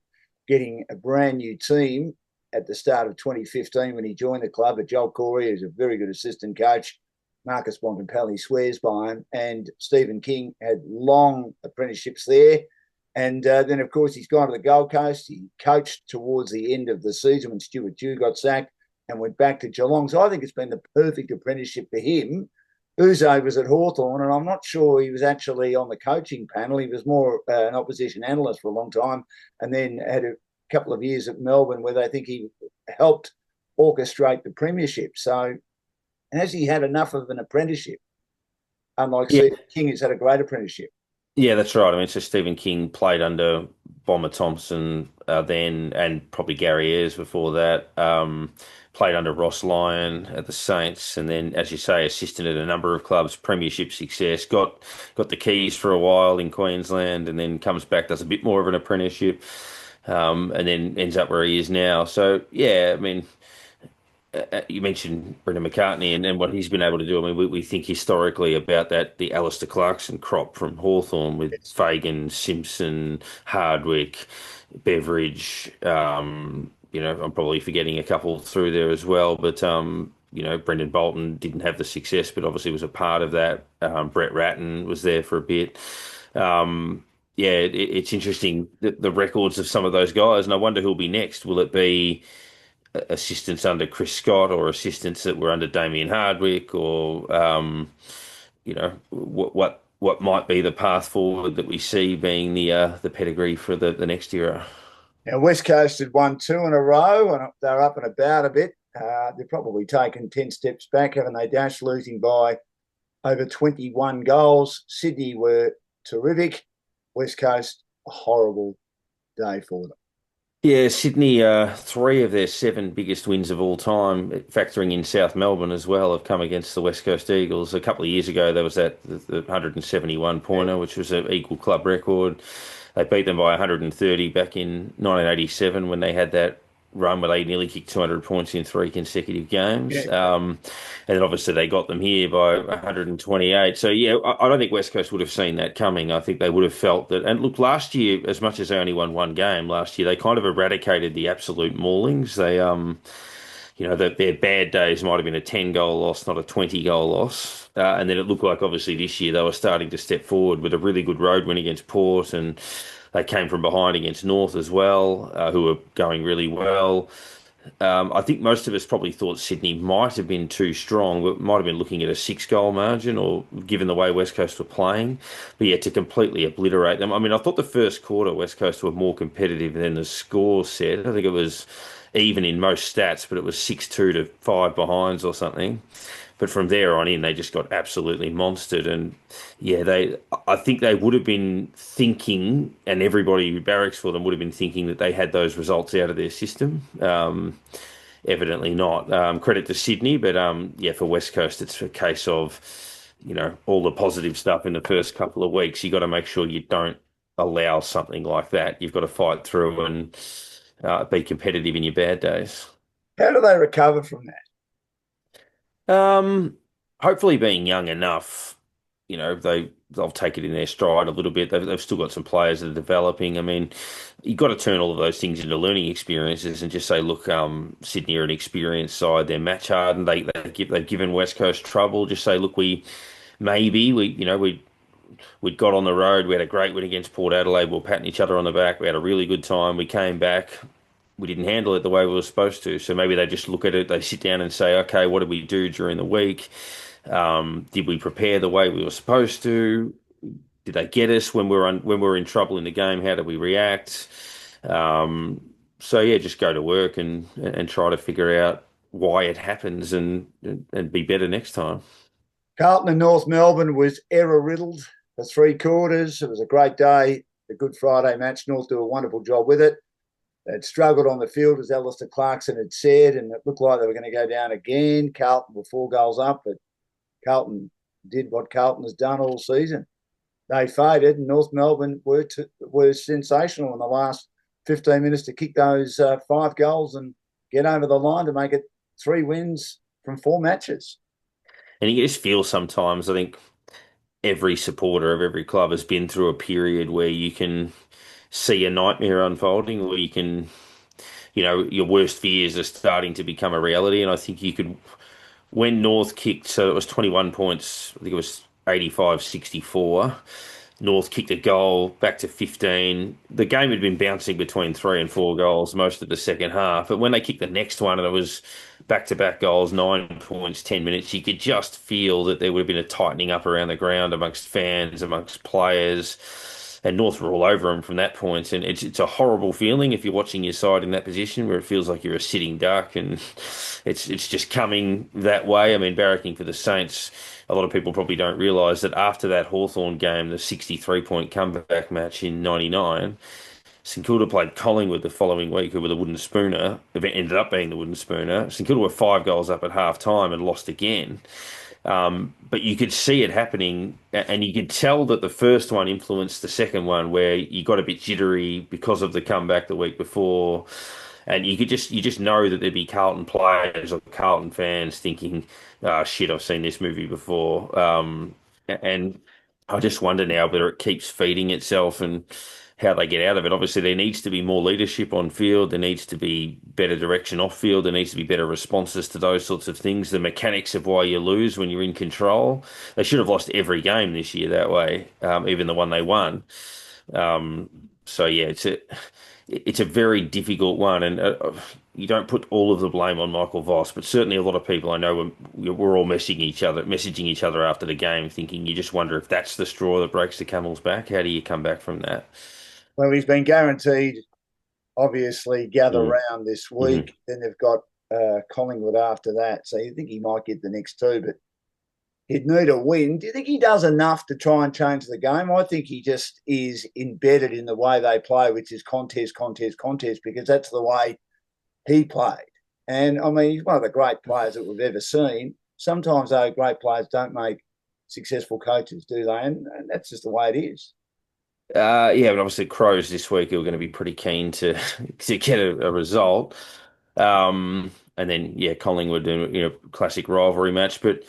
A: getting a brand new team at the start of 2015 when he joined the club. But Joel Corey is a very good assistant coach. Marcus Bontempelli swears by him. And Stephen King had long apprenticeships there. And then, of course, he's gone to the Gold Coast. He coached towards the end of the season when Stuart Dew got sacked and went back to Geelong. So I think it's been the perfect apprenticeship for him. Uzo was at Hawthorn, and I'm not sure he was actually on the coaching panel. He was more an opposition analyst for a long time and then had a couple of years at Melbourne where they think he helped orchestrate the premiership. So has he had enough of an apprenticeship? Unlike
B: Yeah,
A: Stephen King, who's had a great apprenticeship.
B: Yeah, that's right. I mean, so Stephen King played under Bomber Thompson then, and probably Gary Ayres before that. Played under Ross Lyon at the Saints, and then, as you say, assisted at a number of clubs, premiership success. Got the keys for a while in Queensland, and then comes back, does a bit more of an apprenticeship, and then ends up where he is now. So yeah, I mean, you mentioned Brendan McCartney and what he's been able to do. I mean, we think historically about that, the Alistair Clarkson crop from Hawthorn with
A: Yes.
B: Fagan, Simpson, Hardwick, Beveridge. I'm probably forgetting a couple through there as well, but Brendan Bolton didn't have the success, but obviously was a part of that. Brett Ratton was there for a bit. Yeah, it's interesting the records of some of those guys, and I wonder who'll be next. Will it be assistants under Chris Scott or assistants that were under Damien Hardwick or what might be the path forward that we see being the pedigree for the next era.
A: Now, West Coast had won two in a row and they're up and about a bit. They've probably taken 10 steps back, haven't they, Dash, losing by over 21 goals. Sydney were terrific. West Coast, a horrible day for them.
B: Yeah, Sydney, three of their seven biggest wins of all time, factoring in South Melbourne as well, have come against the West Coast Eagles. A couple of years ago, there was the 171
A: Yeah.
B: pointer, which was an equal club record. They beat them by 130 back in 1987 when they had that run where they nearly kicked 200 points in three consecutive games.
A: Yeah.
B: And then obviously they got them here by 128. So yeah, I don't think West Coast would have seen that coming. I think they would have felt that. And look, last year, as much as they only won one game last year, they kind of eradicated the absolute maulings. Their bad days might have been a 10-goal loss, not a 20-goal loss. And then it looked like obviously this year they were starting to step forward with a really good road win against Port, and they came from behind against North as well, who were going really well. I think most of us probably thought Sydney might have been too strong, but might have been looking at a 6-goal margin, or given the way West Coast were playing. But yeah, to completely obliterate them. I mean, I thought the first quarter West Coast were more competitive than the score said. I think it was even in most stats, but it was 6-2 to five behinds or something. But from there on in, they just got absolutely monstered. And yeah, I think they would have been thinking, and everybody who barracks for them would have been thinking that they had those results out of their system. Evidently not. Credit to Sydney, but yeah, for West Coast, it's a case of, all the positive stuff in the first couple of weeks. You got to make sure you don't allow something like that. You've got to fight through and be competitive in your bad days.
A: How do they recover from that?
B: Um, Hopefully being young enough, they'll take it in their stride a little bit. They've still got some players that are developing. I mean, you've got to turn all of those things into learning experiences and just say, look, Sydney are an experienced side. They're match hardened. They've given West Coast trouble. Just say, look, we'd got on the road. We had a great win against Port Adelaide. We were patting each other on the back. We had a really good time. We came back. We didn't handle it the way we were supposed to. So maybe they just look at it, they sit down and say, okay, what did we do during the week? Did we prepare the way we were supposed to? Did they get us when we were in trouble in the game? How did we react? So yeah, just go to work and try to figure out why it happens and be better next time.
A: Carlton and North Melbourne was error riddled for three quarters. It was a great day, a Good Friday match. North do a wonderful job with it. They'd struggled on the field, as Alistair Clarkson had said, and it looked like they were going to go down again. Carlton were 4 goals up, but Carlton did what Carlton has done all season. They faded, and North Melbourne were sensational in the last 15 minutes to kick those 5 goals and get over the line to make it 3 wins from 4 matches.
B: And you just feel sometimes, I think every supporter of every club has been through a period where you can see a nightmare unfolding, or you can, your worst fears are starting to become a reality. And I think you could, when North kicked, so it was 21 points, I think it was 85-64. North kicked a goal back to 15. The game had been bouncing between 3 and 4 goals most of the second half. But when they kicked the next one and it was back-to-back goals, 9 points, 10 minutes, you could just feel that there would have been a tightening up around the ground amongst fans, amongst players. and North were all over them from that point. And it's a horrible feeling if you're watching your side in that position where it feels like you're a sitting duck, and it's just coming that way. I mean, barracking for the Saints, a lot of people probably don't realise that after that Hawthorn game, the 63-point comeback match in '99. St Kilda played Collingwood the following week, who were the wooden spooner. It ended up being the wooden spooner. St Kilda were 5 goals up at half time and lost again. But you could see it happening, and you could tell that the first one influenced the second one, where you got a bit jittery because of the comeback the week before, and you just know that there'd be Carlton players or Carlton fans thinking, "Oh shit, I've seen this movie before," and I just wonder now whether it keeps feeding itself and how they get out of it. Obviously, there needs to be more leadership on field. There needs to be better direction off field. There needs to be better responses to those sorts of things. The mechanics of why you lose when you're in control. They should have lost every game this year that way, even the one they won. Um, so yeah, it's a very difficult one, and you don't put all of the blame on Michael Voss, but certainly a lot of people I know were all messaging each other after the game, thinking you just wonder if that's the straw that breaks the camel's back. How do you come back from that?
A: Well, he's been guaranteed, obviously, gather
B: Mm.
A: round this
B: Hmm.
A: week. Then they've got Collingwood after that. So you think he might get the next two, but he'd need a win. Do you think he does enough to try and change the game? I think he just is embedded in the way they play, which is contest, contest, contest, because that's the way he played. And I mean, he's one of the great players that we've ever seen. Sometimes, though, great players don't make successful coaches, do they? And that's just the way it is.
B: Yeah, but obviously Crows this week are going to be pretty keen to to get a result. And then yeah, Collingwood, classic rivalry match. But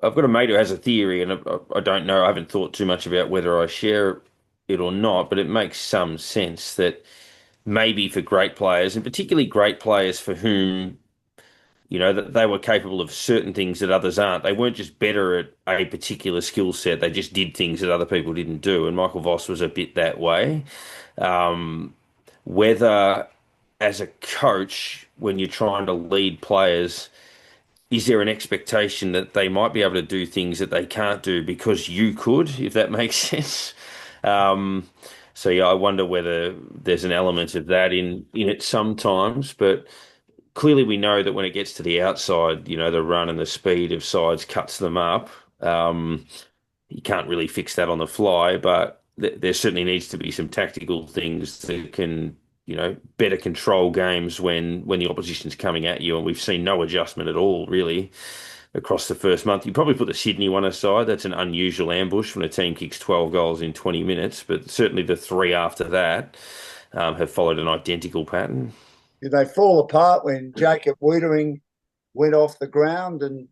B: I've got a mate who has a theory, and I don't know. I haven't thought too much about whether I share it or not, but it makes some sense that maybe for great players, and particularly great players for whom that they were capable of certain things that others aren't. They weren't just better at a particular skill set. They just did things that other people didn't do. And Michael Voss was a bit that way. Um, whether as a coach, when you're trying to lead players, is there an expectation that they might be able to do things that they can't do because you could, if that makes sense? Um, so yeah, I wonder whether there's an element of that in it sometimes, but clearly we know that when it gets to the outside, the run and the speed of sides cuts them up. Um, you can't really fix that on the fly, but there certainly needs to be some tactical things that can, better control games when the opposition's coming at you. And we've seen no adjustment at all, really, across the first month. You probably put the Sydney one aside. That's an unusual ambush when a team kicks 12 goals in 20 minutes, but certainly the three after that have followed an identical pattern.
A: Did they fall apart when Jacob Wiedering went off the ground? And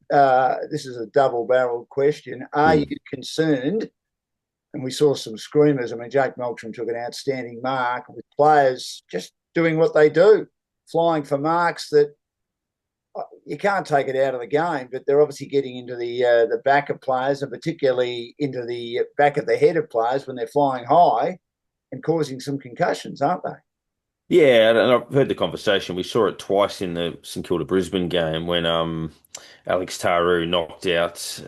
A: this is a double-barreled question. Are you
B: Hmm.
A: concerned? And we saw some screamers. I mean, Jake Meltram took an outstanding mark with players just doing what they do, flying for marks that you can't take it out of the game, but they're obviously getting into the back of players and particularly into the back of the head of players when they're flying high and causing some concussions, aren't they?
B: Yeah, and I've heard the conversation. We saw it twice in the St Kilda Brisbane game when Alex Taru knocked out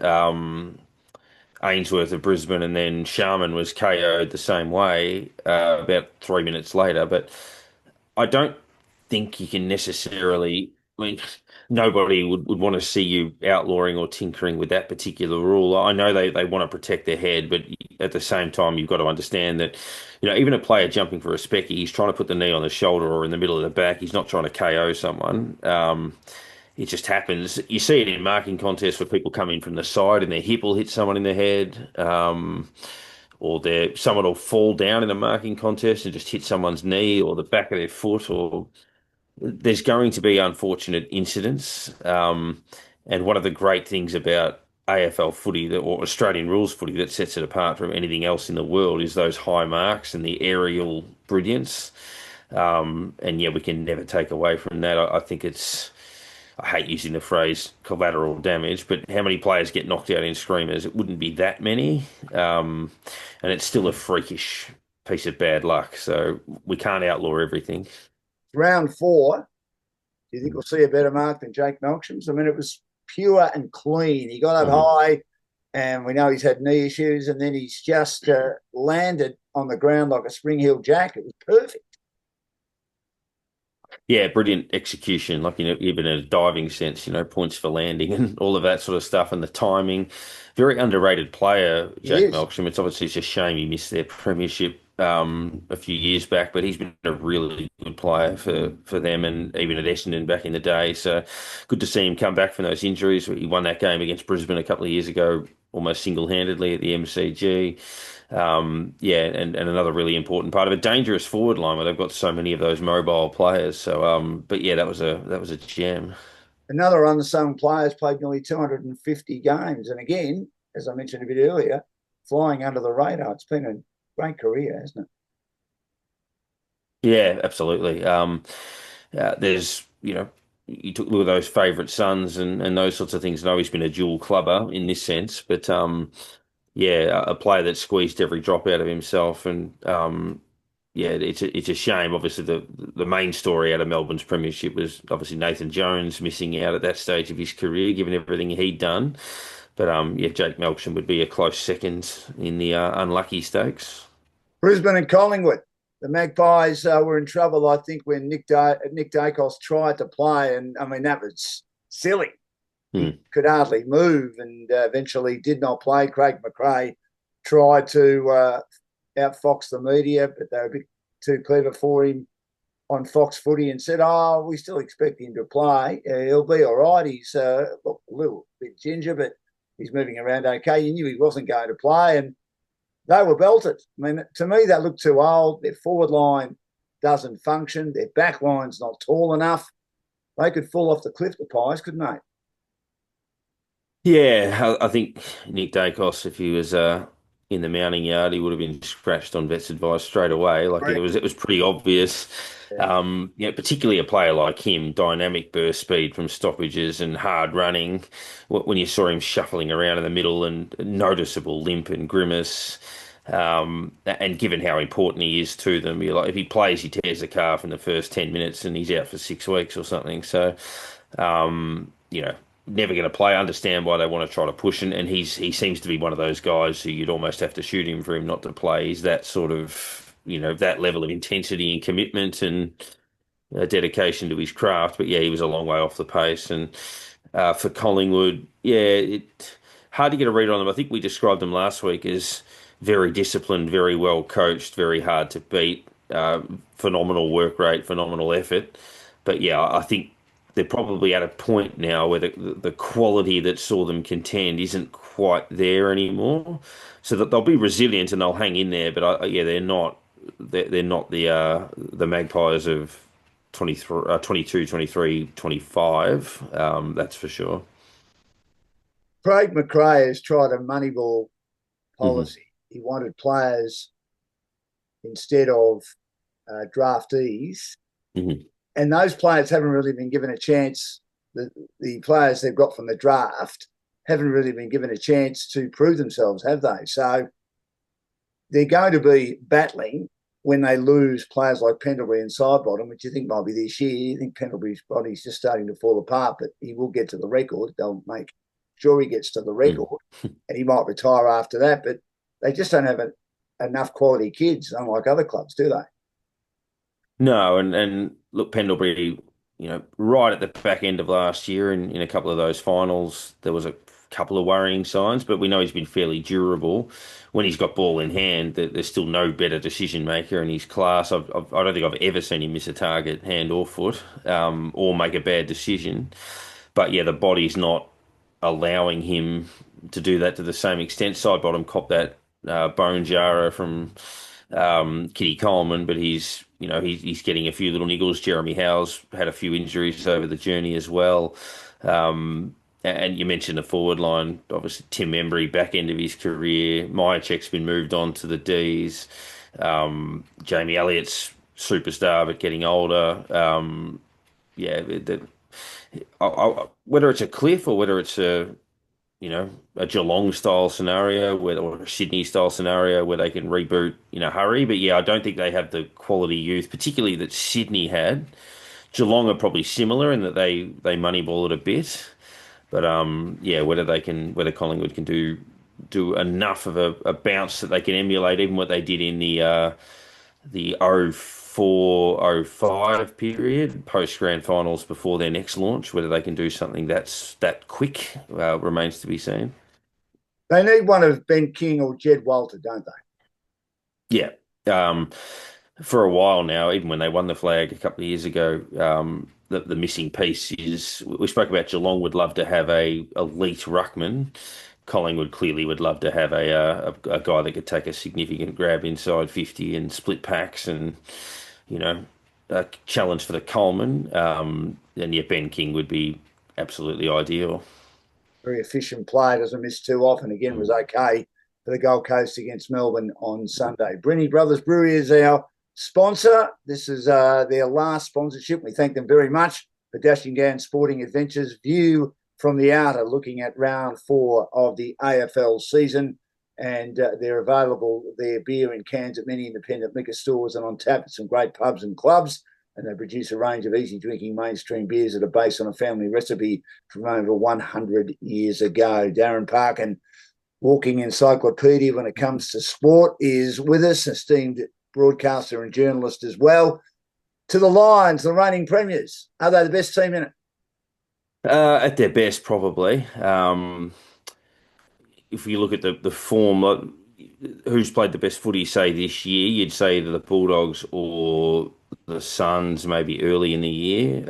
B: Ainsworth of Brisbane, and then Sharman was KO'd the same way about 3 minutes later. But I don't think you can necessarily. I mean, nobody would want to see you outlawing or tinkering with that particular rule. I know they want to protect their head, but at the same time, you've got to understand that, even a player jumping for a specky, he's trying to put the knee on the shoulder or in the middle of the back. He's not trying to KO someone. It just happens. You see it in marking contests where people come in from the side and their hip will hit someone in the head. Or someone will fall down in a marking contest and just hit someone's knee or the back of their foot, or there's going to be unfortunate incidents. And one of the great things about AFL footy or Australian rules footy that sets it apart from anything else in the world is those high marks and the aerial brilliance. And yeah, we can never take away from that. I think I hate using the phrase collateral damage, but how many players get knocked out in screamers? It wouldn't be that many. And it's still a freakish piece of bad luck. So we can't outlaw everything.
A: Round four, do you think we'll see a better mark than Jake Melksham's? I mean, it was pure and clean. He got up
B: Mhm.
A: high and we know he's had knee issues, and then he's just landed on the ground like a Spring Hill Jack. It was perfect.
B: Yeah, brilliant execution, like, even in a diving sense, points for landing and all of that sort of stuff and the timing. Very underrated player,
A: He
B: Jake
A: is.
B: Melksham. It's obviously just a shame he missed their premiership a few years back, but he's been a really good player for them and even at Essendon back in the day. So good to see him come back from those injuries. He won that game against Brisbane a couple of years ago, almost single-handedly at the MCG. Yeah, and another really important part of a dangerous forward line where they've got so many of those mobile players. So, but yeah, that was a gem.
A: Another unsung player has played nearly 250 games. And again, as I mentioned a bit earlier, flying under the radar. It's been a great career, hasn't it?
B: Yeah, absolutely. There's, you took a look at those favourite sons and those sorts of things. I know he's been a dual clubber in this sense, but yeah, a player that squeezed every drop out of himself, and yeah, it's a shame. Obviously, the main story out of Melbourne's premiership was obviously Nathan Jones missing out at that stage of his career, given everything he'd done. But yeah, Jake Melksham would be a close second in the unlucky stakes.
A: Brisbane and Collingwood. The Magpies were in trouble, I think, when Nick Dacos tried to play. And I mean, that was silly.
B: Hmm.
A: He could hardly move and eventually did not play. Craig McRae tried to outfox the media, but they were a bit too clever for him on Fox Footy and said, "Oh, we still expect him to play. He'll be all right. He's a little bit ginger, but he's moving around okay." You knew he wasn't going to play, and they were belted. I mean, to me, they look too old. Their forward line doesn't function. Their back line's not tall enough. They could fall off the cliff, the Pies, couldn't they?
B: Yeah, I think Nick Dacos, if he was in the mounting yard, he would have been scratched on vet's advice straight away. Like it was pretty obvious.
A: Yeah.
B: Particularly a player like him, dynamic burst speed from stoppages and hard running. When you saw him shuffling around in the middle and noticeable limp and grimace. And given how important he is to them, you're like, if he plays, he tears the calf in the first 10 minutes and he's out for 6 weeks or something. So, never going to play. I understand why they want to try to push, and he seems to be one of those guys who you'd almost have to shoot him for him not to play. He's that sort of, that level of intensity and commitment and dedication to his craft. But yeah, he was a long way off the pace. And for Collingwood, yeah, hard to get a read on them. I think we described them last week as very disciplined, very well coached, very hard to beat, phenomenal work rate, phenomenal effort. But yeah, I think they're probably at a point now where the quality that saw them contend isn't quite there anymore. So that they'll be resilient and they'll hang in there. But yeah, they're not the Magpies of 23, 22, 23, 25. That's for sure.
A: Craig McRae has tried a moneyball
B: Hmm.
A: policy. He wanted players instead of draftees,
B: Hmm.
A: and those players haven't really been given a chance. The players they've got from the draft haven't really been given a chance to prove themselves, have they? So they're going to be battling when they lose players like Pendlebury and Sidebottom, which you think might be this year. You think Pendlebury's body's just starting to fall apart, but he will get to the record. They'll make sure he gets to the record, and he might retire after that. But they just don't have enough quality kids, unlike other clubs, do they?
B: No, and look, Pendlebury, right at the back end of last year in a couple of those finals, there was a couple of worrying signs, but we know he's been fairly durable. When he's got ball in hand, there's still no better decision maker in his class. I don't think I've ever seen him miss a target, hand or foot, or make a bad decision. But yeah, the body's not allowing him to do that to the same extent. Sidebottom copped that bone jarrer from Kitty Coleman, but he's getting a few little niggles. Jeremy Howe's had a few injuries over the journey as well. And you mentioned the forward line, obviously Tim Embry, back end of his career. Myercheck's been moved on to the D's. Jamie Elliott's superstar, but getting older. Yeah, whether it's a cliff or whether it's a Geelong style scenario or a Sydney style scenario where they can reboot in a hurry. But yeah, I don't think they have the quality youth, particularly that Sydney had. Geelong are probably similar in that they moneyball it a bit. But yeah, whether Collingwood can do do enough of a bounce that they can emulate even what they did in the 04 05 period, post grand finals before their next launch. Whether they can do something that's that quick remains to be seen.
A: They need one of Ben King or Jed Walter, don't they?
B: Yeah. Um, for a while now, even when they won the flag a couple of years ago, the missing piece is we spoke about Geelong would love to have a elite ruckman. Collingwood clearly would love to have a guy that could take a significant grab inside 50 and split packs and you know a challenge for the Coleman. And yeah, Ben King would be absolutely ideal.
A: Very efficient player, doesn't miss too often. Again, was okay for the Gold Coast against Melbourne on Sunday. Brinny Brothers Brewery is our sponsor. This is their last sponsorship. We thank them very much for dashing down sporting adventures. View from the outer, looking at round 4 of the AFL season. And they're available, their beer in cans at many independent liquor stores and on tap at some great pubs and clubs. And they produce a range of easy drinking mainstream beers that are based on a family recipe from over 100 years ago. Darren Parkin, walking encyclopedia when it comes to sport, is with us, esteemed broadcaster and journalist as well. To the Lions, the reigning premiers, are they the best team in it?
B: At their best, probably. If you look at the form, who's played the best footy, say, this year, you'd say either the Bulldogs or the Suns, maybe early in the year.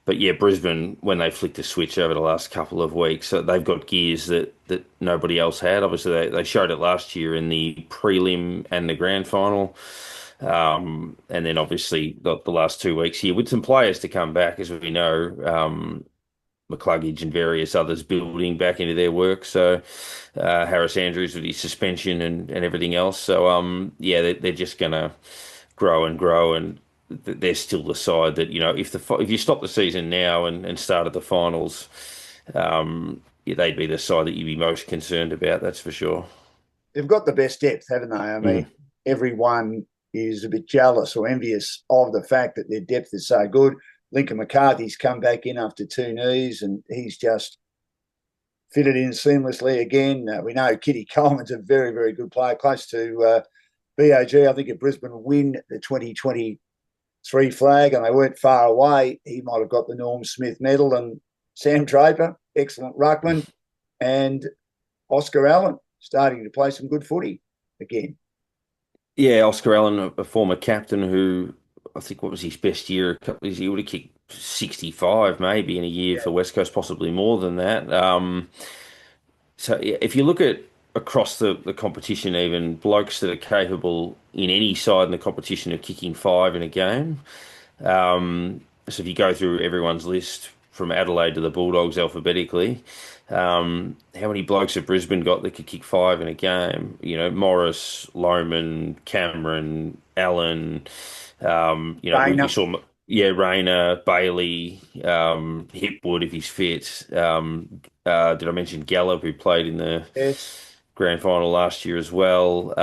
B: But yeah, Brisbane, when they flicked the switch over the last couple of weeks, they've got gears that nobody else had. Obviously, they showed it last year in the prelim and the grand final. And then obviously the last 2 weeks here with some players to come back, as we know. McCluggage and various others building back into their work. So Harris Andrews with his suspension and everything else. So yeah, they're just going to grow and grow, and they're still the side that if you stop the season now and started the finals, yeah, they'd be the side that you'd be most concerned about. That's for sure.
A: They've got the best depth, haven't they? I mean,
B: Mm.
A: everyone is a bit jealous or envious of the fact that their depth is so good. Lincoln McCarthy's come back in after 2 knees and he's just fitted in seamlessly again. We know Kitty Coleman's a very, very good player, close to BOG. I think if Brisbane win the 2023 flag and they weren't far away, he might have got the Norm Smith medal. And Sam Draper, excellent ruckman, and Oscar Allen starting to play some good footy again.
B: Yeah, Oscar Allen, a former captain who I think what was his best year? A couple of years, he would have kicked 65 maybe in a year
A: Yeah,
B: for West Coast, possibly more than that. So yeah, if you look at across the competition, even blokes that are capable in any side in the competition of kicking five in a game. So if you go through everyone's list from Adelaide to the Bulldogs alphabetically, how many blokes have Brisbane got that could kick five in a game? Morris, Lohman, Cameron, Allen. We
A: Dana,
B: saw, yeah, Rayner, Bailey, Hipwood if he's fit. Did I mention Gallup who played in the
A: yes.
B: grand final last year as well?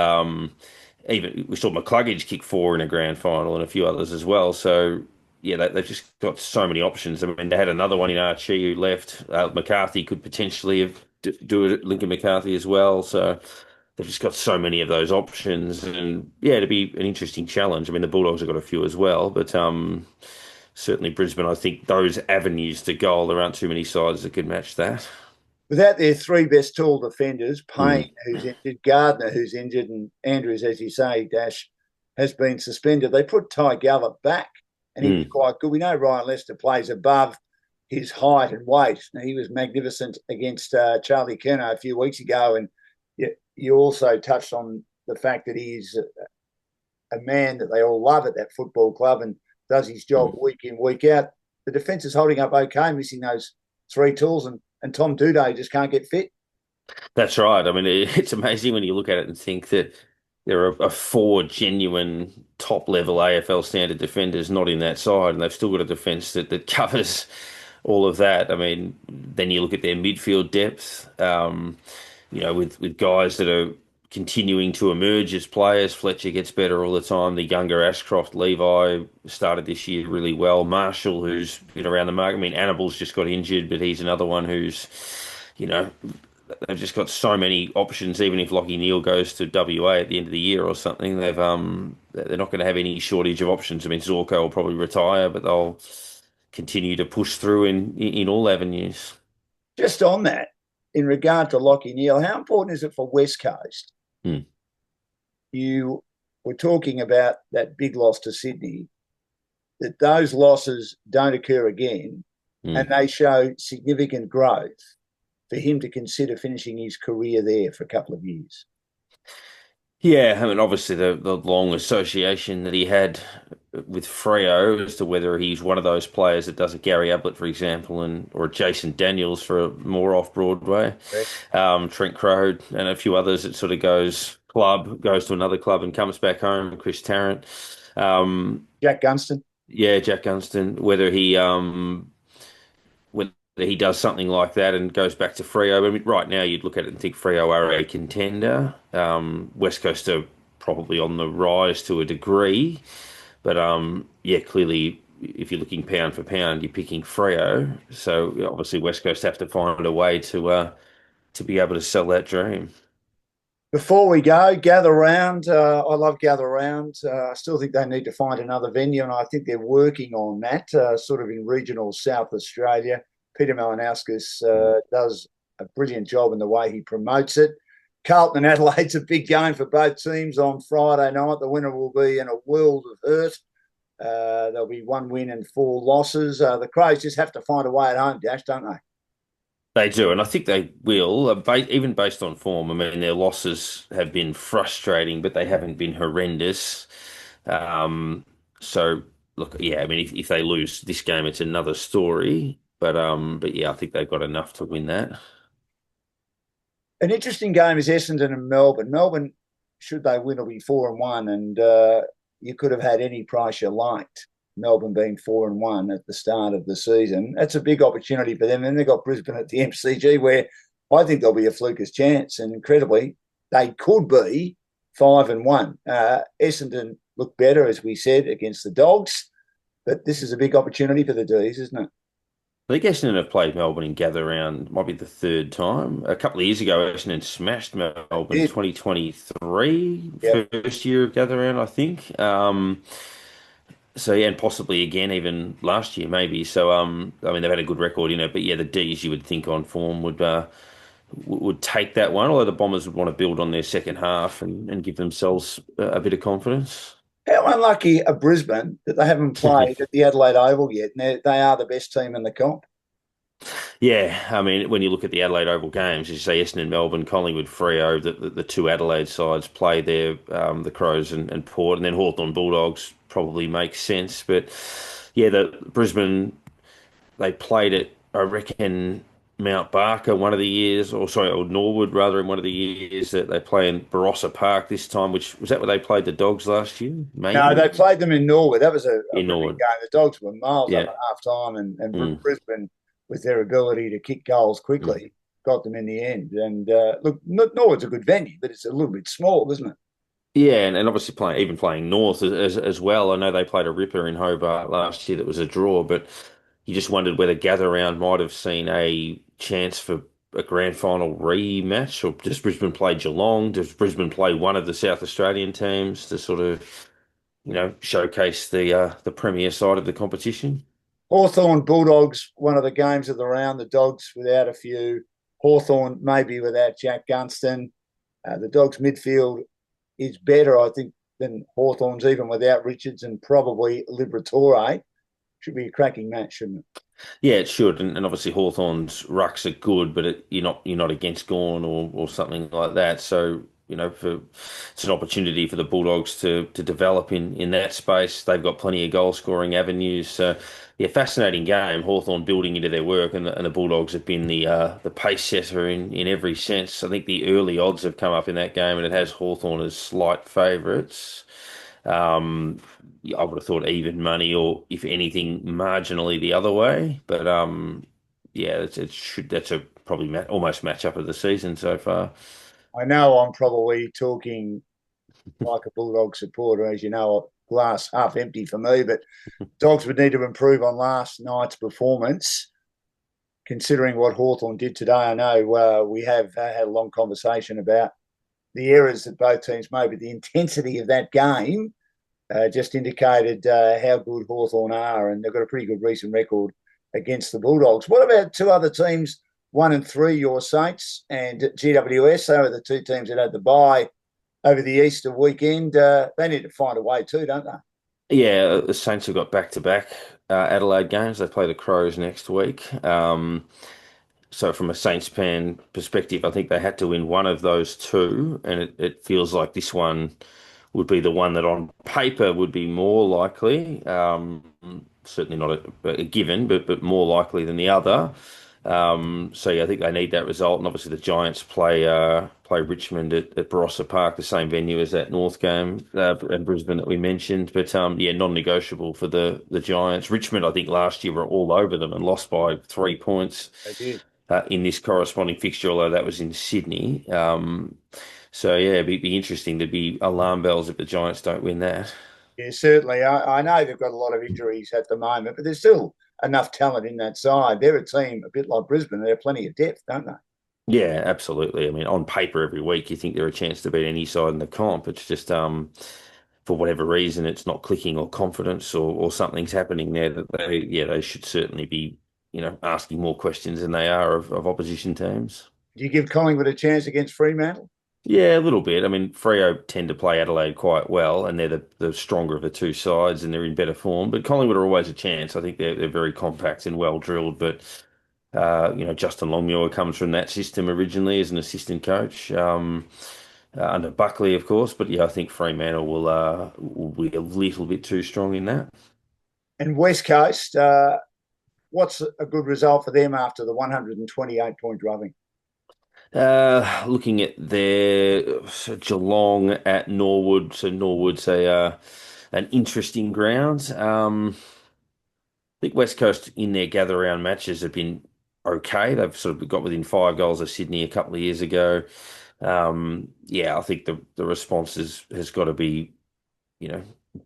B: Even we saw McCluggage kick four in a grand final and a few others as well. So yeah, they've just got so many options. I mean, they had another one in Archie who left. McCarthy could potentially do it. Lincoln McCarthy as well. So they've just got so many of those options, and yeah, it'd be an interesting challenge. I mean, the Bulldogs have got a few as well, but certainly Brisbane. I think those avenues to goal, there aren't too many sides that could match that.
A: Without their three best tall defenders,
B: Mm,
A: Payne, who's injured, Gardner, who's injured, and Andrews, as you say, Dash, has been suspended. They put Ty Gallup back, and he was
B: mm.
A: quite good. We know Ryan Lester plays above his height and weight. Now, he was magnificent against Charlie Kerno a few weeks ago, and you also touched on the fact that he is a man that they all love at that football club and does his job
B: Mm.
A: week in, week out. The defence is holding up okay, missing those three tools, and Tom Duday just can't get fit.
B: That's right. I mean, it's amazing when you look at it and think that there are four genuine top level AFL standard defenders not in that side, and they've still got a defence that covers all of that. I mean, then you look at their midfield depth, with guys that are continuing to emerge as players. Fletcher gets better all the time. The younger Ashcroft, Levi started this year really well. Marshall, who's been around the market. I mean, Annibal's just got injured, but he's another one who's, you know, they've just got so many options. Even if Lockie Neal goes to WA at the end of the year or something, they're not going to have any shortage of options. I mean, Zorko will probably retire, but they'll continue to push through in all avenues.
A: Just on that, in regard to Lockie Neal, how important is it for West Coast?
B: Hmm.
A: You were talking about that big loss to Sydney, that those losses don't occur again, and
B: Hmm.
A: they show significant growth for him to consider finishing his career there for a couple of years.
B: Yeah, I mean, obviously the long association that he had with Freo as to whether he's one of those players that does a Gary Ablett, for example, and or Jason Daniels for more off Broadway,
A: Correct.
B: Trent Crowe, and a few others. It sort of goes to another club and comes back home. Chris Tarrant, um,
A: Jack Gunston.
B: yeah, Jack Gunston. Whether he does something like that and goes back to Freo. I mean, right now you'd look at it and think Freo are a contender. West Coast are probably on the rise to a degree, but yeah, clearly if you're looking pound for pound, you're picking Freo. So obviously West Coast have to find a way to be able to sell that dream.
A: Before we go, Gather Round. I love Gather Round. I still think they need to find another venue, and I think they're working on that, sort of in regional South Australia. Peter Malinauskas does a brilliant job in the way he promotes it. Carlton and Adelaide's a big game for both teams on Friday night. The winner will be in a world of hurt. There'll be one win and four losses. The Crows just have to find a way at home, Dash, don't they?
B: They do, and I think they will, even based on form. I mean, their losses have been frustrating, but they haven't been horrendous. Um, so look, yeah, I mean, if they lose this game, it's another story. But yeah, I think they've got enough to win that.
A: An interesting game is Essendon and Melbourne. Melbourne, should they win, will be 4-1, and you could have had any price you liked. Melbourne being 4-1 at the start of the season, that's a big opportunity for them. And they've got Brisbane at the MCG, where I think there'll be a flukish chance, and incredibly, they could be 5-1. Essendon look better, as we said, against the Dogs, but this is a big opportunity for the D's, isn't it?
B: I think Essendon have played Melbourne in gather round, might be the third time. A couple of years ago, Essendon smashed Melbourne
A: Did
B: 2023,
A: yeah.
B: first year of gather round, I think. So yeah, and possibly again even last year maybe. So I mean they've had a good record in it, but yeah, the D's you would think on form would take that one. Although the Bombers would want to build on their second half and give themselves a bit of confidence.
A: How unlucky are Brisbane that they haven't played at the Adelaide Oval yet, and they are the best team in the comp.
B: Yeah, I mean when you look at the Adelaide Oval games, as you say Essendon, Melbourne, Collingwood, Freo, the two Adelaide sides play there, the Crows and Port, and then Hawthorn Bulldogs probably makes sense. But yeah, the Brisbane they played it, I reckon, Mount Barker one of the years, or sorry, or Norwood rather, in one of the years that they play in Barossa Park this time, which was that where they played the Dogs last year?
A: No,
B: Maybe
A: they played them in Norwood. That was a
B: in
A: brilliant
B: Norwood.
A: game. The Dogs were miles up
B: Yeah.
A: at half time, and
B: Mm.
A: Brisbane, with their ability to kick goals
B: Mm.
A: quickly, got them in the end. And look, Norwood's a good venue, but it's a little bit small, isn't it?
B: Yeah, and obviously playing North as well. I know they played a ripper in Hobart last year that was a draw, but you just wondered whether Gather Round might have seen a chance for a grand final rematch, or does Brisbane play Geelong? Does Brisbane play one of the South Australian teams to sort of, showcase the premier side of the competition?
A: Hawthorn Bulldogs, one of the games of the round. The Dogs without a few. Hawthorn maybe without Jack Gunston. The Dogs midfield is better, I think, than Hawthorn's, even without Richards and probably Liberatore. Should be a cracking match, shouldn't it?
B: Yeah, it should, and obviously Hawthorn's rucks are good, but you're not against Gawn or something like that. So it's an opportunity for the Bulldogs to develop in that space. They've got plenty of goal scoring avenues. So yeah, fascinating game. Hawthorn building into their work, and the Bulldogs have been the pace setter in every sense. I think the early odds have come up in that game, and it has Hawthorn as slight favourites. Um, I would have thought even money, or if anything, marginally the other way. But yeah, it should. That's a probably almost match up of the season so far.
A: I know I'm probably talking like a Bulldog supporter, as you know, glass half empty for me, but Dogs would need to improve on last night's performance. considering what Hawthorn did today. I know we have had a long conversation about the errors that both teams made, but the intensity of that game just indicated how good Hawthorn are, and they've got a pretty good recent record against the Bulldogs. What about two other teams, 1 and 3, your Saints and GWS? They were the two teams that had the bye over the Easter weekend. They need to find a way too, don't they?
B: Yeah, the Saints have got back-to-back Adelaide games. They play the Crows next week. So from a Saints fan perspective, I think they had to win one of those two, and it feels like this one would be the one that on paper would be more likely. Certainly not a given, but more likely than the other. So yeah, I think they need that result, and obviously the Giants play Richmond at Barossa Park, the same venue as that North game and Brisbane that we mentioned. But yeah, non-negotiable for the Giants. Richmond, I think last year were all over them and lost by 3 points
A: They did.
B: in this corresponding fixture, although that was in Sydney. So yeah, it'd be interesting. There'd be alarm bells if the Giants don't win that.
A: Yeah, certainly. I know they've got a lot of injuries at the moment, but there's still enough talent in that side. They're a team a bit like Brisbane. They have plenty of depth, don't they?
B: Yeah, absolutely. I mean, on paper every week you think they're a chance to beat any side in the comp. It's just for whatever reason it's not clicking or confidence or something's happening there that they should certainly be, asking more questions than they are of opposition teams.
A: Do you give Collingwood a chance against Fremantle?
B: Yeah, a little bit. I mean, Freo tend to play Adelaide quite well, and they're the stronger of the two sides, and they're in better form. But Collingwood are always a chance. I think they're very compact and well drilled. But Justin Longmuir comes from that system originally as an assistant coach under Buckley, of course. But yeah, I think Fremantle will be a little bit too strong in that.
A: And West Coast, what's a good result for them after the 128-point drubbing?
B: Looking at their so Geelong at Norwood, so Norwood's an interesting ground. I think West Coast in their gather round matches have been okay. They've sort of got within 5 goals of Sydney a couple of years ago. Yeah, I think the response has got to be, you know,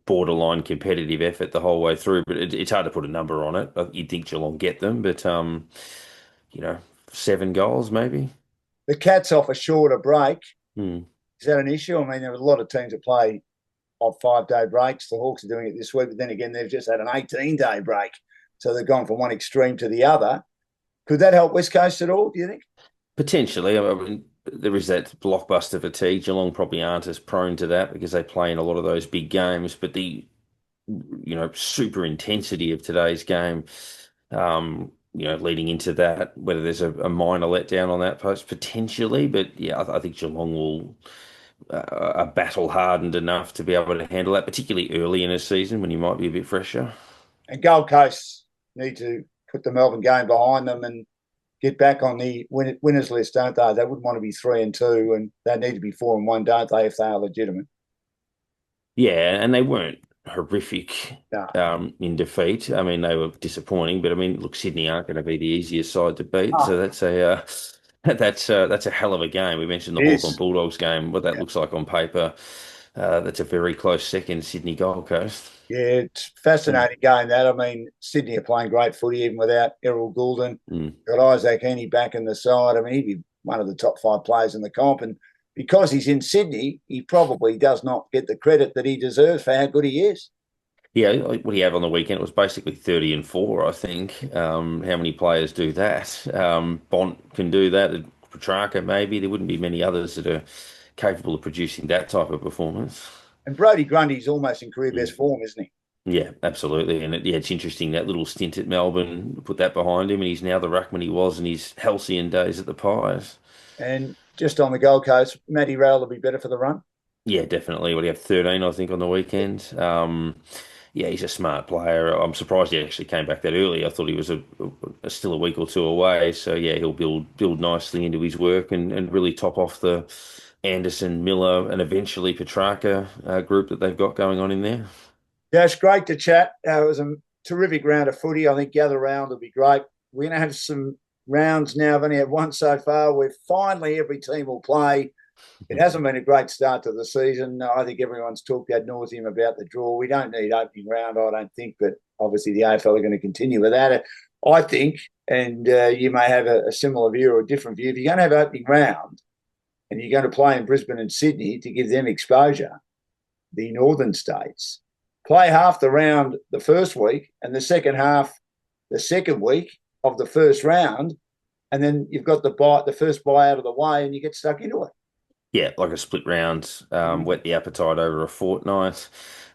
B: borderline competitive effort the whole way through. But it's hard to put a number on it. You'd think Geelong get them, but you know, 7 goals maybe.
A: The Cats off a shorter break.
B: Hmm.
A: Is that an issue? I mean, there are a lot of teams that play off 5-day breaks. The Hawks are doing it this week, but then again, they've just had an 18-day break. So they've gone from one extreme to the other. Could that help West Coast at all, do you think?
B: Potentially. I mean, there is that blockbuster fatigue. Geelong probably aren't as prone to that because they play in a lot of those big games, but the super intensity of today's game, leading into that, whether there's a minor letdown on that post, potentially. But yeah, I think Geelong will are battle hardened enough to be able to handle that, particularly early in a season when you might be a bit fresher.
A: And Gold Coast need to put the Melbourne game behind them and get back on the winners list, don't they? They wouldn't want to be 3-2, and they need to be 4-1, don't they, if they are legitimate?
B: Yeah, and they weren't horrific
A: No.
B: in defeat. I mean, they were disappointing, but I mean, look, Sydney aren't going to be the easiest side to beat,
A: Oh,
B: so that's a hell of a game. We mentioned the
A: it
B: Hawthorn
A: is.
B: Bulldogs game, what that
A: Yeah.
B: looks like on paper. That's a very close second, Sydney Gold Coast.
A: Yeah, it's a
B: Mm,
A: fascinating game, that. I mean, Sydney are playing great footy even without Errol Goulden.
B: mm.
A: Got Isaac Heaney back in the side. I mean, he'd be one of the top 5 players in the comp. And because he's in Sydney, he probably does not get the credit that he deserves for how good he is.
B: Yeah, like what do you have on the weekend? It was basically 30 and 4, I think. How many players do that? Bont can do that. Petrarca, maybe. There wouldn't be many others that are capable of producing that type of performance.
A: And Brody Grundy's almost in career best
B: Mm.
A: form, isn't he?
B: Yeah, absolutely. And it's interesting that little stint at Melbourne, put that behind him, and he's now the ruckman he was in his halcyon days at the Pies.
A: And just on the Gold Coast, Matty Rowell will be better for the run.
B: Yeah, definitely. What do you have, 13, I think, on the weekend? Yeah, he's a smart player. I'm surprised he actually came back that early. I thought he was still a week or two away. So yeah, he'll build nicely into his work and really top off the Anderson, Miller, and eventually Petrarca group that they've got going on in there.
A: Yeah, it's great to chat. It was a terrific round of footy. I think the other round will be great. We're going to have some rounds now. I've only had one so far where finally every team will play. It hasn't been a great start to the season. I think everyone's talked ad nauseum about the draw. We don't need opening round, I don't think, but obviously the AFL are going to continue with that. I think and you may have a similar view or a different view. If you're going to have opening round and you're going to play in Brisbane and Sydney to give them exposure, the northern states, play half the round the first week and the second half the second week of the first round, and then you've got the first bye out of the way and you get stuck into it.
B: Yeah, like a split round, whet the appetite over a fortnight.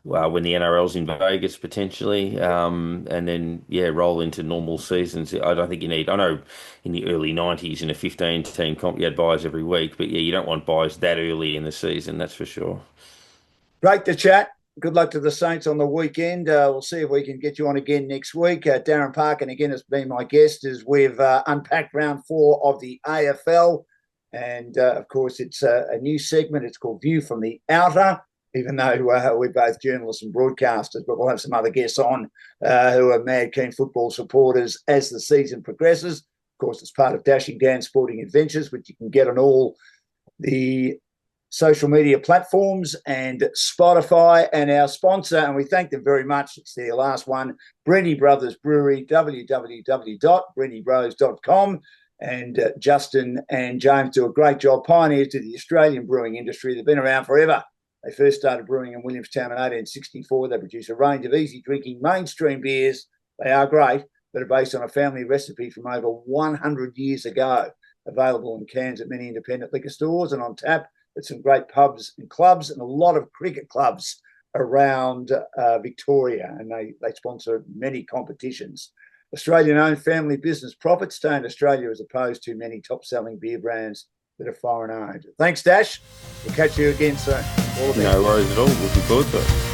B: When the NRL's in Vegas potentially, and then roll into normal seasons. I don't think you need. I know in the early '90s in a 15-team comp you had buys every week, but you don't want buys that early in the season. That's for sure.
A: Great to chat. Good luck to the Saints on the weekend. We'll see if we can get you on again next week. Darren Parkin again has been my guest as we've unpacked round 4 of the AFL. And, of course, it's a new segment. It's called View from the Outer, even though we're both journalists and broadcasters, but we'll have some other guests on who are mad keen football supporters as the season progresses. Of course, it's part of Dashing Dan's Sporting Adventures, which you can get on all the social media platforms and Spotify, and our sponsor, and we thank them very much. It's their last one, Brenny Brothers Brewery, www.brennybros.com. And Justin and James do a great job, pioneers to the Australian brewing industry. They've been around forever. They first started brewing in Williamstown in 1864. They produce a range of easy drinking mainstream beers. They are great, that are based on a family recipe from over 100 years ago, available in cans at many independent liquor stores and on tap at some great pubs and clubs and a lot of cricket clubs around Victoria, and they sponsor many competitions. Australian-owned family business, profits stay in Australia as opposed to many top-selling beer brands that are foreign-owned. Thanks, Dash. We'll catch you again soon.
B: No worries at all. Looking forward to it.